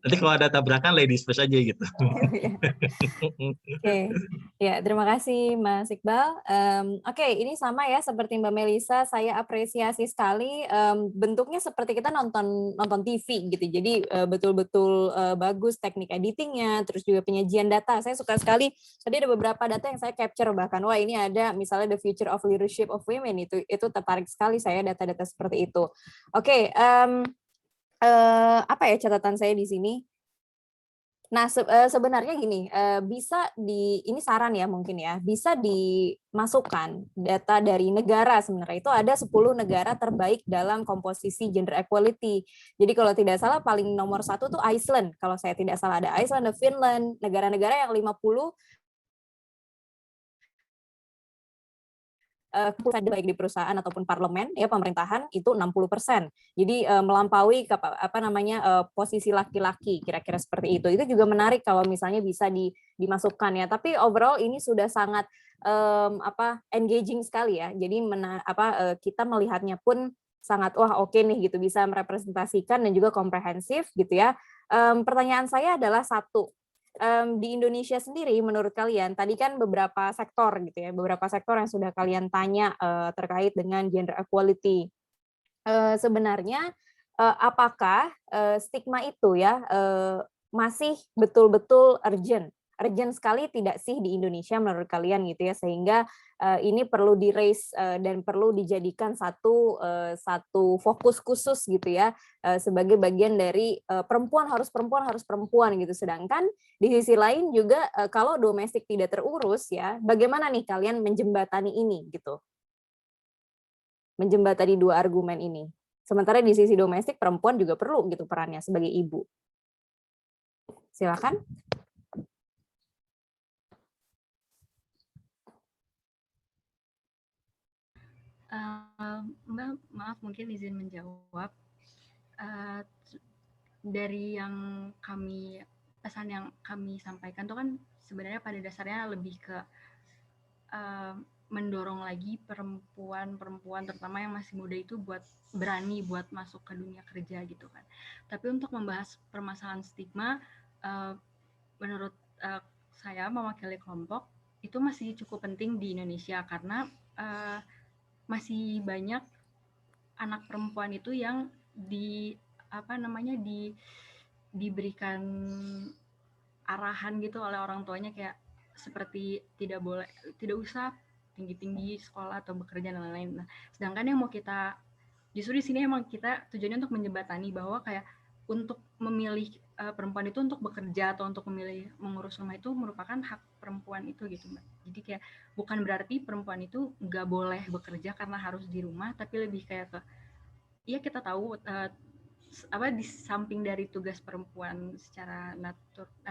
Nanti kalau ada tabrakan, ladies first aja gitu. Oke, ya terima kasih Mas Iqbal. Oke, ini sama ya seperti Mbak Melisa, saya apresiasi sekali. Bentuknya seperti kita nonton TV gitu. Jadi betul-betul bagus teknik editingnya, terus juga penyajian data. Saya suka sekali. Tadi ada beberapa data yang saya capture bahkan. Wah ini ada misalnya the future of leadership of women itu tertarik sekali saya data-data seperti itu. Oke. Apa ya catatan saya di sini? Nah, sebenarnya gini, bisa ini saran ya mungkin ya, bisa dimasukkan data dari negara sebenarnya. Itu ada 10 negara terbaik dalam komposisi gender equality. Jadi kalau tidak salah paling nomor 1 tuh Iceland. Kalau saya tidak salah ada Iceland, ada Finland, negara-negara yang 50 baik di perusahaan ataupun parlemen ya pemerintahan itu 60%. Jadi melampaui posisi laki-laki kira-kira seperti itu. Itu juga menarik kalau misalnya bisa dimasukkan ya. Tapi overall ini sudah sangat engaging sekali ya. Jadi kita melihatnya pun sangat wah oke nih gitu bisa merepresentasikan dan juga komprehensif gitu ya. Pertanyaan saya adalah satu. Di Indonesia sendiri menurut kalian tadi kan beberapa sektor gitu ya, beberapa sektor yang sudah kalian tanya terkait dengan gender equality. Sebenarnya apakah stigma itu ya masih betul-betul urgent sekali tidak sih di Indonesia menurut kalian gitu ya, sehingga ini perlu di-raise dan perlu dijadikan satu fokus khusus gitu ya, sebagai bagian dari perempuan harus perempuan gitu. Sedangkan di sisi lain juga kalau domestik tidak terurus ya, bagaimana nih kalian menjembatani ini gitu? Menjembatani dua argumen ini. Sementara di sisi domestik perempuan juga perlu gitu perannya sebagai ibu. Silakan. Mbak, maaf mungkin izin menjawab. Dari yang pesan yang kami sampaikan itu kan sebenarnya pada dasarnya lebih ke mendorong lagi perempuan terutama yang masih muda itu buat berani buat masuk ke dunia kerja gitu kan. Tapi untuk membahas permasalahan stigma, menurut saya mewakili kelompok itu masih cukup penting di Indonesia karena masih banyak anak perempuan itu yang diberikan arahan gitu oleh orang tuanya kayak seperti tidak usah tinggi-tinggi sekolah atau bekerja dan lain-lain. Nah, sedangkan yang mau kita justru di sini emang kita tujuannya untuk menjembatani bahwa kayak untuk memilih perempuan itu untuk bekerja atau untuk memilih mengurus rumah itu merupakan hak perempuan itu gitu Mbak. Jadi kayak bukan berarti perempuan itu nggak boleh bekerja karena harus di rumah, tapi lebih kayak ke ya kita tahu di samping dari tugas perempuan secara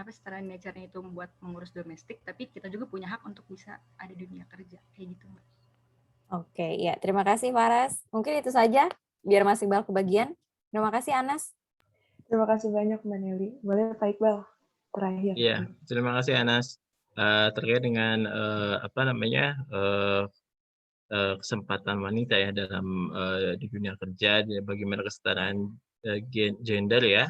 secara nature-nya itu membuat mengurus domestik, tapi kita juga punya hak untuk bisa ada di dunia kerja kayak gitu Mbak. Oke, ya terima kasih Faras. Mungkin itu saja biar Mas Iqbal kebagian. Terima kasih Anas. Terima kasih banyak Mbak Nelly. Boleh Pak Iqbal terakhir. Iya, terima kasih Anas. Terkait dengan kesempatan wanita ya dalam di dunia kerja, bagaimana kesetaraan gender ya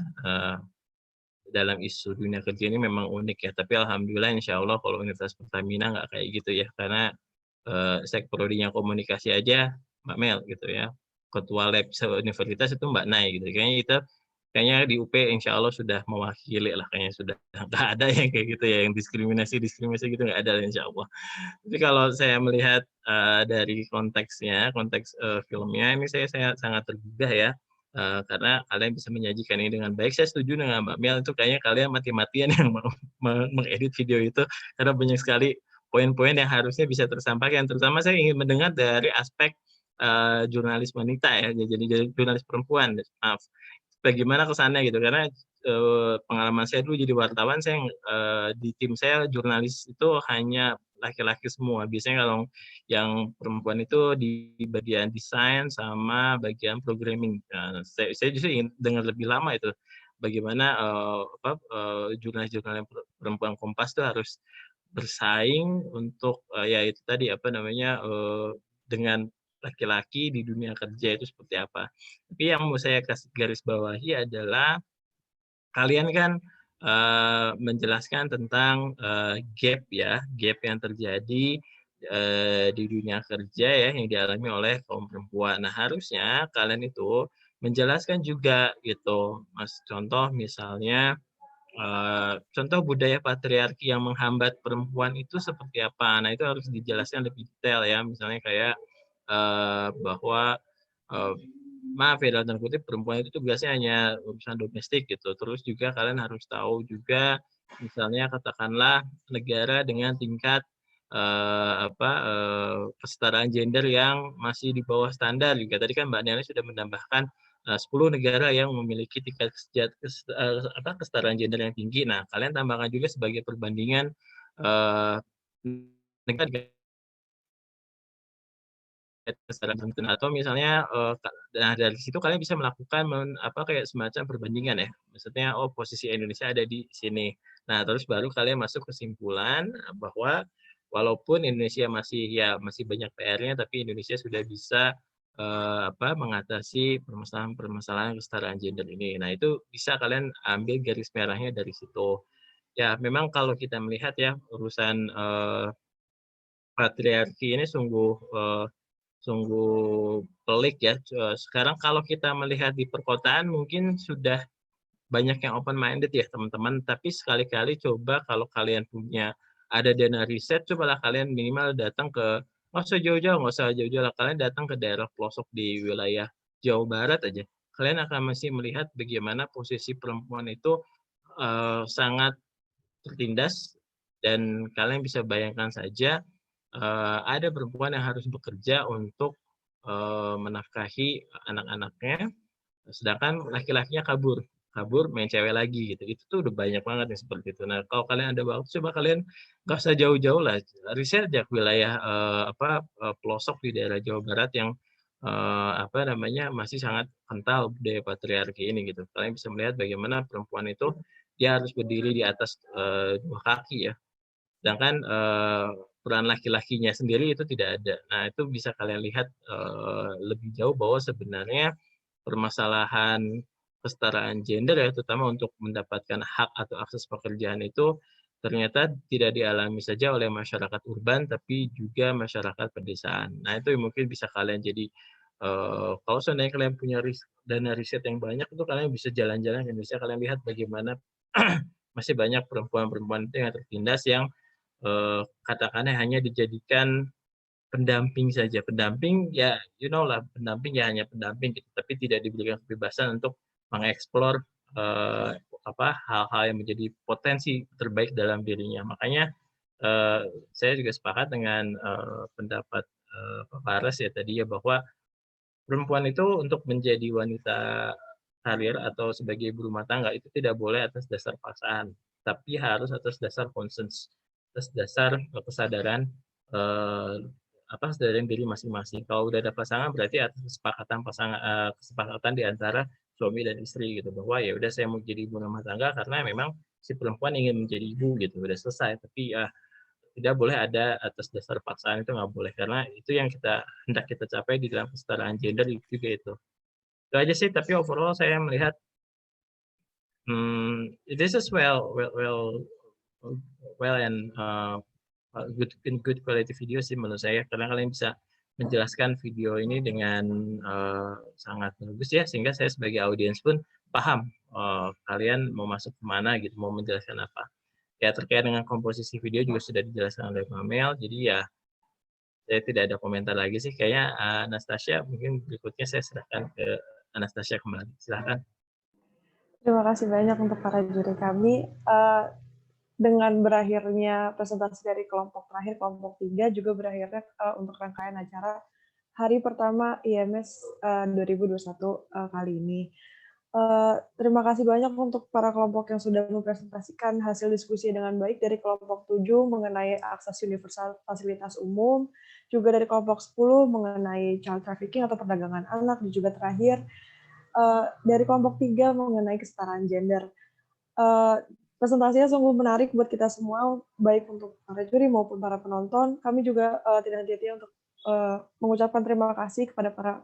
dalam isu dunia kerja ini memang unik ya. Tapi alhamdulillah insya Allah kalau Universitas Pertamina nggak kayak gitu ya, karena sekprodinya komunikasi aja Mbak Mel gitu ya, ketua lab universitas itu Mbak Nay gitu. Kayaknya di UP insya Allah sudah mewakili lah, kayaknya sudah nggak ada yang kayak gitu ya, yang diskriminasi gitu nggak ada insya Allah. Tapi kalau saya melihat dari konteks filmnya ini saya sangat tergugah ya, karena kalian bisa menyajikan ini dengan baik. Saya setuju dengan Mbak Mel, itu kayaknya kalian mati-matian yang mengedit video itu, karena banyak sekali poin-poin yang harusnya bisa tersampaikan. Terutama saya ingin mendengar dari aspek jurnalis wanita ya, jadi jurnalis perempuan, maaf. Bagaimana kesannya gitu, karena pengalaman saya dulu jadi wartawan, di tim saya jurnalis itu hanya laki-laki semua. Biasanya kalau yang perempuan itu di bagian desain sama bagian programming. Nah, saya justru ingin dengar lebih lama itu bagaimana jurnalis-jurnalis perempuan Kompas itu harus bersaing untuk ya itu tadi dengan laki-laki di dunia kerja itu seperti apa. Tapi yang mau saya kasih garis bawahi adalah kalian kan menjelaskan tentang gap yang terjadi di dunia kerja ya yang dialami oleh kaum perempuan. Nah, harusnya kalian itu menjelaskan juga gitu, Mas. Contoh misalnya contoh budaya patriarki yang menghambat perempuan itu seperti apa. Nah, itu harus dijelaskan lebih detail ya. Misalnya kayak bahwa maaf ya dalam tanda kutip perempuan itu tugasnya hanya urusan domestik gitu. Terus juga kalian harus tahu juga misalnya katakanlah negara dengan tingkat kesetaraan gender yang masih di bawah standar juga. Tadi kan Mbak Nela sudah menambahkan 10 negara yang memiliki tingkat kesetaraan gender yang tinggi. Nah, kalian tambahkan juga sebagai perbandingan negara atau misalnya nah dari situ kalian bisa melakukan kayak semacam perbandingan ya. Maksudnya posisi Indonesia ada di sini. Nah, terus baru kalian masuk kesimpulan bahwa walaupun Indonesia masih banyak PR-nya, tapi Indonesia sudah bisa mengatasi permasalahan kesetaraan gender ini. Nah, itu bisa kalian ambil garis merahnya dari situ. Ya, memang kalau kita melihat ya urusan patriarki ini sungguh pelik ya. Sekarang kalau kita melihat di perkotaan mungkin sudah banyak yang open minded ya teman-teman, tapi sekali-kali coba kalau kalian ada dana riset, cobalah kalian minimal datang ke nggak usah jauh-jauh lah, kalian datang ke daerah pelosok di wilayah Jawa Barat aja. Kalian akan masih melihat bagaimana posisi perempuan itu sangat tertindas, dan kalian bisa bayangkan saja ada perempuan yang harus bekerja untuk menafkahi anak-anaknya, sedangkan laki-lakinya kabur main cewek lagi gitu. Itu tuh udah banyak banget yang seperti itu. Nah, kalau kalian ada waktu, coba kalian nggak usah jauh-jauh lah, riset aja wilayah pelosok di daerah Jawa Barat yang masih sangat kental budaya patriarki ini gitu. Kalian bisa melihat bagaimana perempuan itu dia harus berdiri di atas 2 kaki ya, sedangkan peran laki-lakinya sendiri itu tidak ada. Nah, itu bisa kalian lihat lebih jauh bahwa sebenarnya permasalahan kesetaraan gender ya, terutama untuk mendapatkan hak atau akses pekerjaan itu ternyata tidak dialami saja oleh masyarakat urban, tapi juga masyarakat pedesaan. Nah, itu mungkin bisa kalian jadi kalau seandainya kalian punya dana riset yang banyak, itu kalian bisa jalan-jalan ke Indonesia, kalian lihat bagaimana masih banyak perempuan-perempuan itu yang tertindas yang katakanlah hanya dijadikan pendamping saja. Pendamping ya, pendamping ya hanya pendamping gitu, tapi tidak diberikan kebebasan untuk mengeksplor hal-hal yang menjadi potensi terbaik dalam dirinya. Makanya saya juga sepakat dengan pendapat Pak Fares ya tadi ya, bahwa perempuan itu untuk menjadi wanita karir atau sebagai ibu rumah tangga itu tidak boleh atas dasar paksaan, tapi harus atas dasar konsens, atas dasar kesadaran kesadaran diri masing-masing. Kalau udah ada pasangan berarti atas kesepakatan di antara suami dan istri gitu, bahwa ya udah saya mau jadi ibu rumah tangga karena memang si perempuan ingin menjadi ibu gitu, udah selesai. Tapi ya tidak boleh ada atas dasar paksaan, itu nggak boleh, karena itu yang hendak kita capai di dalam kesetaraan gender juga itu. Itu aja sih, tapi overall saya melihat this is well and good quality video sih menurut saya, karena kalian bisa menjelaskan video ini dengan sangat bagus ya, sehingga saya sebagai audiens pun paham kalian mau masuk kemana gitu, mau menjelaskan apa. Ya terkait dengan komposisi video juga sudah dijelaskan oleh Mbak Mel, jadi ya saya tidak ada komentar lagi sih. Kayaknya Anastasia, mungkin berikutnya saya serahkan ke Anastasia kembali. Silahkan. Terima kasih banyak untuk para juri kami. Dengan berakhirnya presentasi dari kelompok terakhir, kelompok 3, juga berakhirnya untuk rangkaian acara hari pertama IMS 2021 kali ini. Terima kasih banyak untuk para kelompok yang sudah mempresentasikan hasil diskusi dengan baik, dari kelompok 7 mengenai akses universal fasilitas umum, juga dari kelompok 10 mengenai child trafficking atau perdagangan anak, dan juga terakhir dari kelompok 3 mengenai kesetaraan gender. Presentasinya sungguh menarik buat kita semua, baik untuk para juri maupun para penonton. Kami juga tidak henti-henti untuk mengucapkan terima kasih kepada para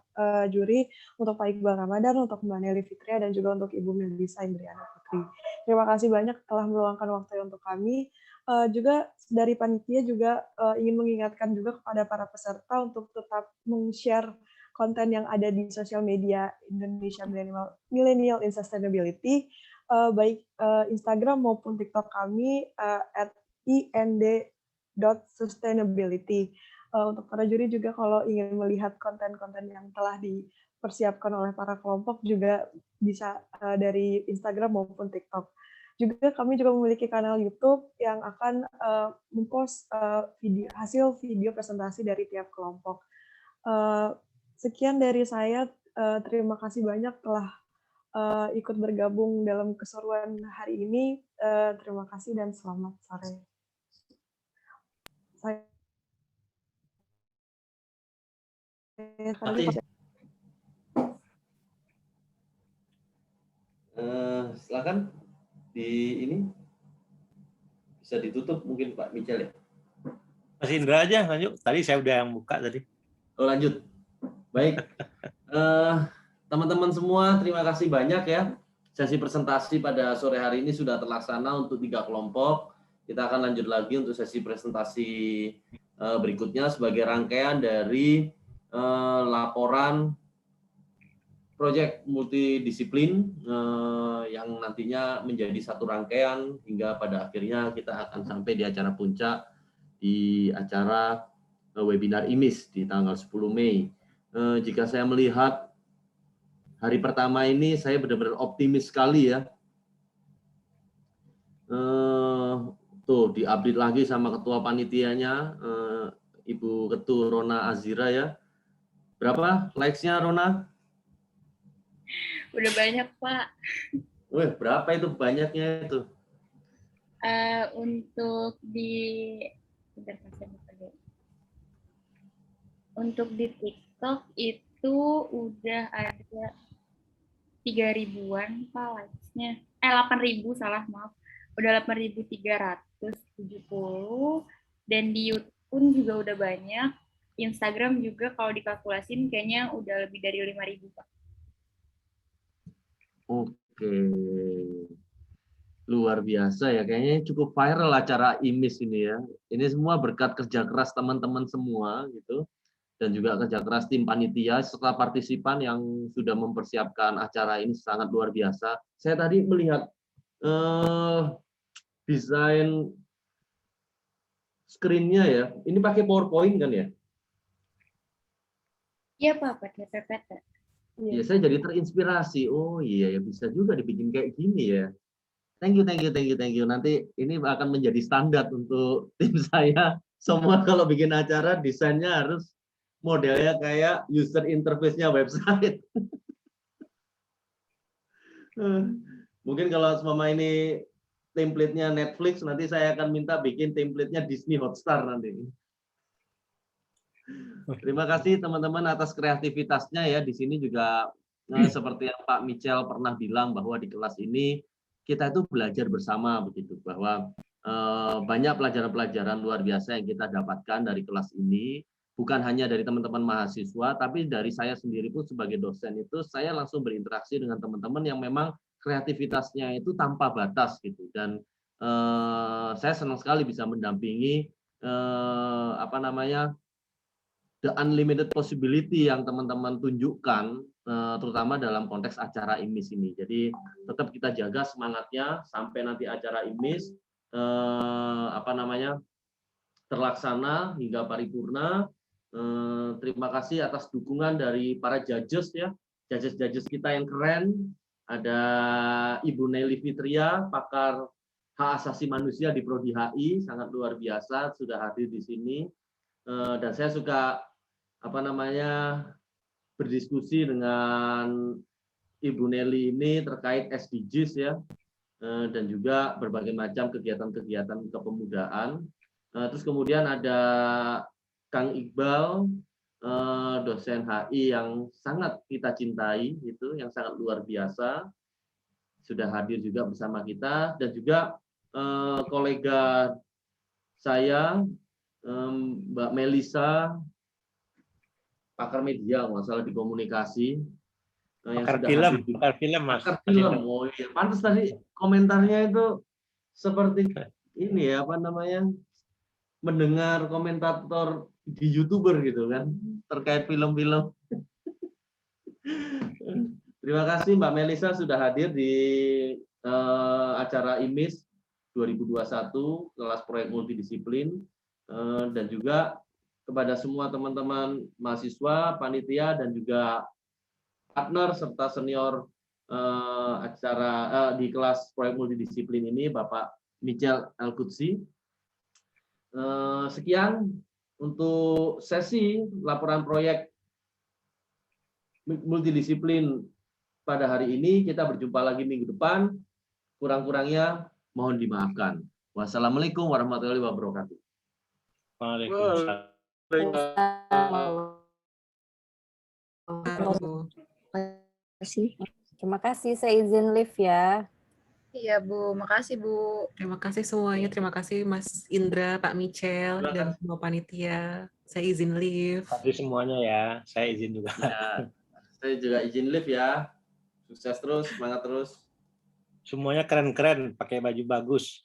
juri, untuk Pak Iqbal Ramadan, untuk Mbak Nelly Fitria, dan juga untuk Ibu Melisa Indriana Putri. Terima kasih banyak telah meluangkan waktu untuk kami. Juga dari panitia juga ingin mengingatkan juga kepada para peserta untuk tetap meng-share konten yang ada di sosial media Indonesia Millennial in Sustainability, baik Instagram maupun TikTok kami @ind.sustainability. Untuk para juri juga kalau ingin melihat konten-konten yang telah dipersiapkan oleh para kelompok juga bisa dari Instagram maupun TikTok. Juga kami juga memiliki kanal YouTube yang akan mempost hasil video presentasi dari tiap kelompok. Sekian dari saya. Terima kasih banyak telah ikut bergabung dalam keseruan hari ini. Terima kasih dan selamat sore. Silakan ini bisa ditutup mungkin Pak Michel ya. Mas Indra aja lanjut. Tadi saya udah yang buka tadi. Oh lanjut. Baik. Teman-teman semua, terima kasih banyak ya. Sesi presentasi pada sore hari ini sudah terlaksana untuk 3 kelompok. Kita akan lanjut lagi untuk sesi presentasi berikutnya sebagai rangkaian dari laporan proyek multidisiplin yang nantinya menjadi satu rangkaian hingga pada akhirnya kita akan sampai di acara puncak, di acara webinar IMIS di tanggal 10 Mei. Jika saya melihat hari pertama ini, saya benar-benar optimis sekali ya. Tuh, diupdate lagi sama ketua panitianya, Ibu Ketua Rona Azira ya. Berapa likes-nya Rona? Udah banyak, Pak. Wih, berapa itu banyaknya itu? Untuk di TikTok itu udah ada 3.000-an Pak likes-nya. 8.000 salah, maaf. Udah 8.370, dan di YouTube pun juga udah banyak. Instagram juga kalau dikalkulasin kayaknya udah lebih dari 5.000, Pak. Oke. Luar biasa ya, kayaknya cukup viral acara IMIS ini ya. Ini semua berkat kerja keras teman-teman semua gitu. Dan juga kerja keras tim panitia serta partisipan yang sudah mempersiapkan acara ini sangat luar biasa. Saya tadi melihat desain screen-nya ya. Ini pakai PowerPoint kan ya? Iya Pak, pakai PPT. Ya, saya jadi terinspirasi. Oh iya ya, bisa juga dibikin kayak gini ya. Thank you. Nanti ini akan menjadi standar untuk tim saya. Semua kalau bikin acara desainnya harus modelnya kayak user interface-nya website. Mungkin kalau semua ini template-nya Netflix, nanti saya akan minta bikin template-nya Disney Hotstar nanti. Terima kasih teman-teman atas kreativitasnya ya. Di sini juga seperti yang Pak Michel pernah bilang bahwa di kelas ini kita itu belajar bersama begitu, bahwa banyak pelajaran-pelajaran luar biasa yang kita dapatkan dari kelas ini, bukan hanya dari teman-teman mahasiswa, tapi dari saya sendiri pun sebagai dosen itu saya langsung berinteraksi dengan teman-teman yang memang kreativitasnya itu tanpa batas gitu, dan saya senang sekali bisa mendampingi the unlimited possibility yang teman-teman tunjukkan, terutama dalam konteks acara IMIS ini. Jadi tetap kita jaga semangatnya sampai nanti acara IMIS terlaksana hingga paripurna. Terima kasih atas dukungan dari para judges ya, judges kita yang keren. Ada Ibu Nelly Fitria, pakar hak asasi manusia di Prodi HI, sangat luar biasa sudah hadir di sini. Dan saya suka berdiskusi dengan Ibu Nelly ini terkait SDGs ya, dan juga berbagai macam kegiatan-kegiatan kepemudaan. Terus kemudian ada Kang Iqbal, dosen HI yang sangat kita cintai, itu yang sangat luar biasa, sudah hadir juga bersama kita, dan juga kolega saya Mbak Melisa, pakar media, masalah di komunikasi, Pakar film, Mas. Pakar film. Oh iya, pantas tadi komentarnya itu seperti ini ya, mendengar komentator di YouTuber gitu kan, terkait film-film. Terima kasih Mbak Melisa sudah hadir di acara IMIS 2021 kelas proyek multidisiplin, dan juga kepada semua teman-teman mahasiswa, panitia, dan juga partner serta senior acara di kelas proyek multidisiplin ini, Bapak Michel Al-Qudsi. Sekian untuk sesi laporan proyek multidisiplin pada hari ini. Kita berjumpa lagi minggu depan. Kurang-kurangnya mohon dimaafkan. Wassalamualaikum warahmatullahi wabarakatuh. Waalaikumsalam. Terima kasih, saya izin live ya. Iya Bu, makasih Bu. Terima kasih semuanya, terima kasih Mas Indra, Pak Michel, dan semua panitia. Saya izin live. Terima kasih semuanya ya, saya izin juga. Ya, saya juga izin live ya. Sukses terus, semangat terus. Semuanya keren-keren, pakai baju bagus.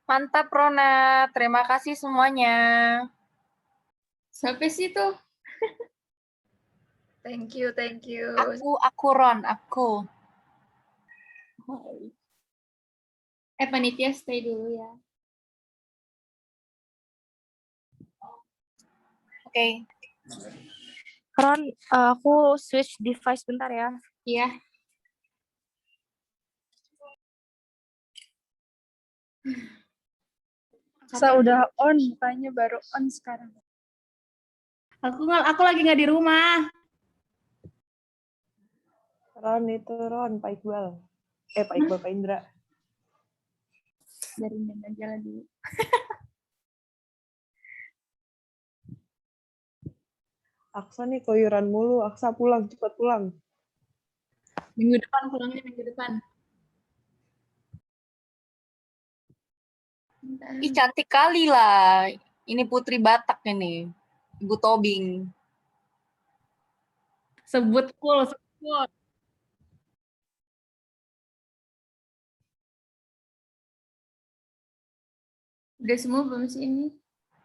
Mantap Rona, terima kasih semuanya. Sampai situ. Thank you. Aku Ron, aku. Panitia stay dulu ya. Oke. Ron, aku switch device bentar ya. Iya. Saya udah on, mukanya baru on sekarang. Aku lagi nggak di rumah. Ron, Pak Iqbal. Pak Indra. Dari aja lagi. Aksa nih keluyuran mulu. Aksa pulang, cepat pulang. Minggu depan pulangnya minggu depan. Ih, cantik kali lah. Ini Putri Batak ini. Ibu Tobing. Sebut. Udah semua belum sih ini?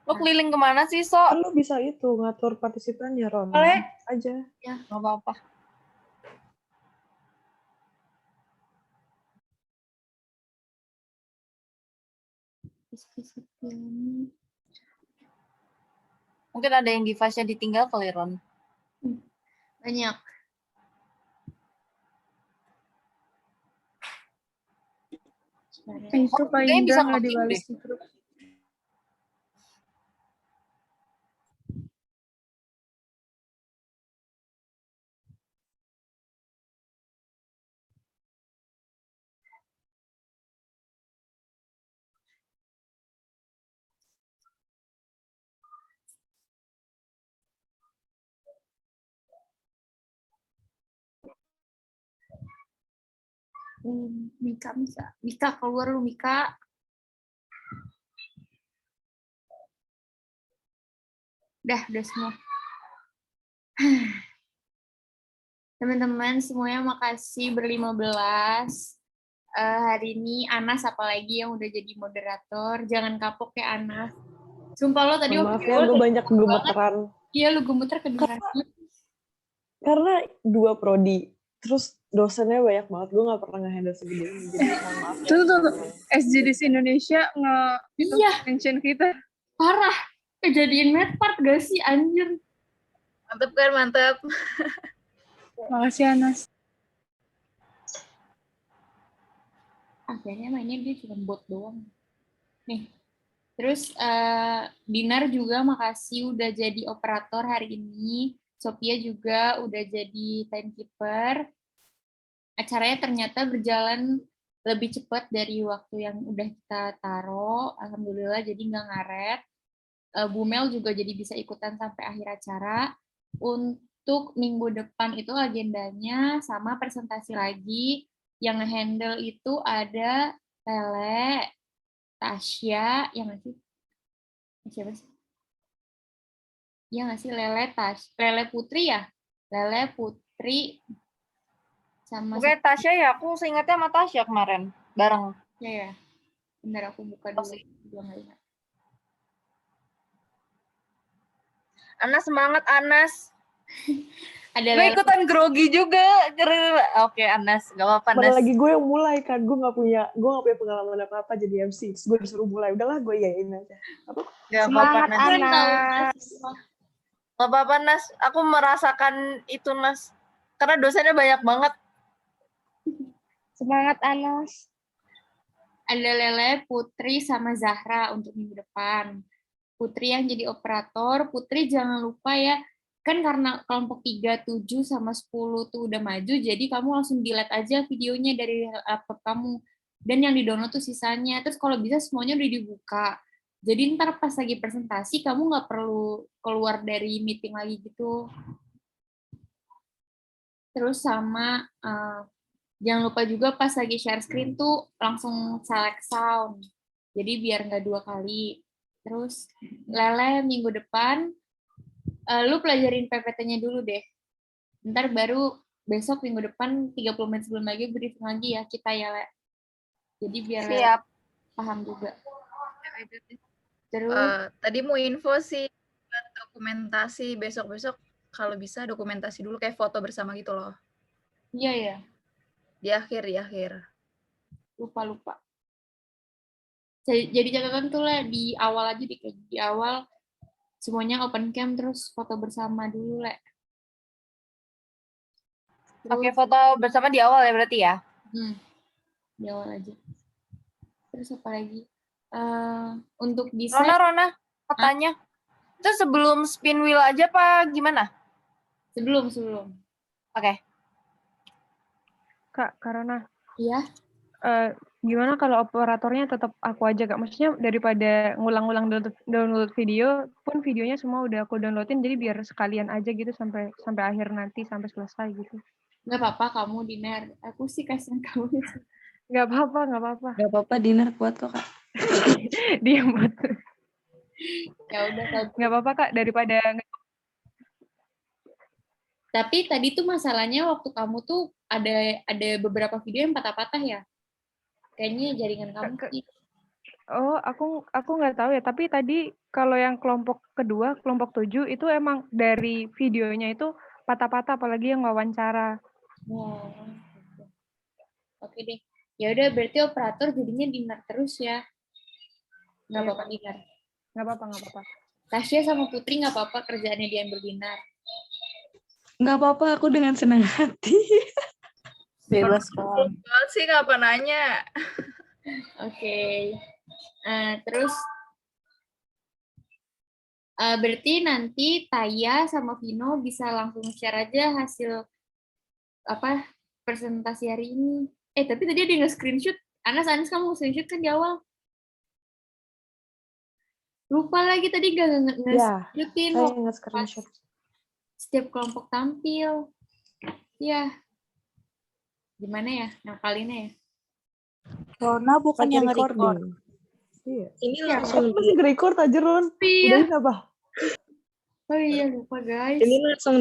Lo keliling kemana sih, So? Kan lo bisa itu, ngatur partisipannya, Ron. Boleh? Aja. Ya, nggak apa-apa. Diskusi film. Mungkin ada yang device-nya ditinggal kali, Ron. Banyak. Itu kayaknya bisa nggak dibales di grup. Mika keluar lu, Mika. Udah semua. Teman-teman semuanya makasih ber-15. Hari ini Anas apalagi yang udah jadi moderator. Jangan kapok ya Anas. Sumpah lo tadi Maaf ya, gue banyak gemeteran. Iya, lu gemeter kedengeran. Karena 2 prodi, terus dosennya banyak banget, gue gak pernah nge-handle segede ini, jadi mohon maaf ya. Tuh, SJDC Indonesia mention kita. Parah, kejadian medpart gak sih, anjir. Mantep kan, mantep. Makasih, Anas. Akhirnya mainnya dia cuma bot doang. Nih, terus Dinar juga makasih udah jadi operator hari ini. Sophia juga udah jadi timekeeper. Acaranya ternyata berjalan lebih cepat dari waktu yang udah kita taruh. Alhamdulillah jadi nggak ngaret. Bu Mel juga jadi bisa ikutan sampai akhir acara. Untuk minggu depan itu agendanya sama presentasi lagi. Yang nge-handle itu ada Lele, Tasya, yang nggak sih? Siapa sih? Ya nggak sih, Lele Putri ya? Lele Putri sama Oke, Tasya ya, aku seingatnya sama Tasya kemarin, bareng. Ya. Bentar aku buka dulu. Anas, semangat Anas. Gue ikutan grogi juga. Oke, Anas, gak apa-apa, Anas. Mana lagi gue yang mulai kan, gue gak punya pengalaman apa-apa jadi MC. Terus gue disuruh mulai, udahlah gue yain aja. Semangat Anas. Gak apa-apa, Nas. Aku merasakan itu, Nas. Karena dosennya banyak banget. Semangat, Anas. Ada Lele, Putri, sama Zahra untuk minggu depan. Putri yang jadi operator. Putri jangan lupa ya, kan karena kelompok 3, 7, sama 10 tuh udah maju, jadi kamu langsung delete aja videonya dari laptop kamu. Dan yang di-download tuh sisanya. Terus kalau bisa semuanya udah dibuka. Jadi ntar pas lagi presentasi, kamu nggak perlu keluar dari meeting lagi gitu. Terus sama, jangan lupa juga pas lagi share screen tuh langsung select sound. Jadi biar nggak 2 kali. Terus Lele minggu depan, lu pelajarin PPT-nya dulu deh. Ntar baru besok minggu depan 30 menit sebelum lagi briefing lagi ya kita ya, Le. Jadi biar Siap. Paham juga. Terus Tadi mau info sih buat dokumentasi besok-besok kalau bisa dokumentasi dulu kayak foto bersama gitu loh. Iya ya. Di akhir. Lupa. Jadi catatan tuh lah di awal aja di awal semuanya open cam terus foto bersama dulu, Le. Oke, foto bersama di awal ya berarti ya? Di awal aja. Terus apa lagi? Untuk desain. Rona, mau tanya. Itu sebelum spin wheel aja apa gimana? Sebelum. Oke. Kak, karena. Iya. Gimana kalau operatornya tetap aku aja, Kak? Maksudnya daripada ngulang-ngulang download video, pun videonya semua udah aku downloadin, jadi biar sekalian aja gitu sampai akhir nanti, sampai selesai gitu. Nggak apa-apa kamu, Dinar. Aku sih kasihan kamu. Nggak apa-apa. Nggak apa-apa, Dinar kuat kok, Kak. Diam buat. Ya udah. Nggak apa-apa, Kak, daripada. Tapi tadi tuh masalahnya waktu kamu tuh ada beberapa video yang patah-patah ya? Kayaknya jaringan kamu sih. Oh, aku nggak tahu ya. Tapi tadi kalau yang kelompok kedua, kelompok 7 itu emang dari videonya itu patah-patah, apalagi yang wawancara. Wow. Oke deh. Ya udah berarti operator jadinya Dinar terus ya. Nggak apa-apa Dinar. Nggak apa-apa. Tasya sama Putri nggak apa-apa kerjaannya diambil Dinar. Nggak apa-apa, aku dengan senang hati. Bebas kok. Sih nggak apa nanya. Oke. Terus berarti nanti Taya sama Vino bisa langsung share aja hasil presentasi hari ini. Tapi tadi ada yang nge-screenshot. Anas kamu nge-screenshot kan di awal. Lupa lagi tadi gak nge-screenshotin. Saya nge-screenshot. Setiap kelompok tampil. Ya. Gimana ya ngakalinnya ya? Rona bukan yang nge-record. Iya. Ini langsung masih nge-record aja, Ron. Udah apa? Oh iya, lupa guys. Ini langsung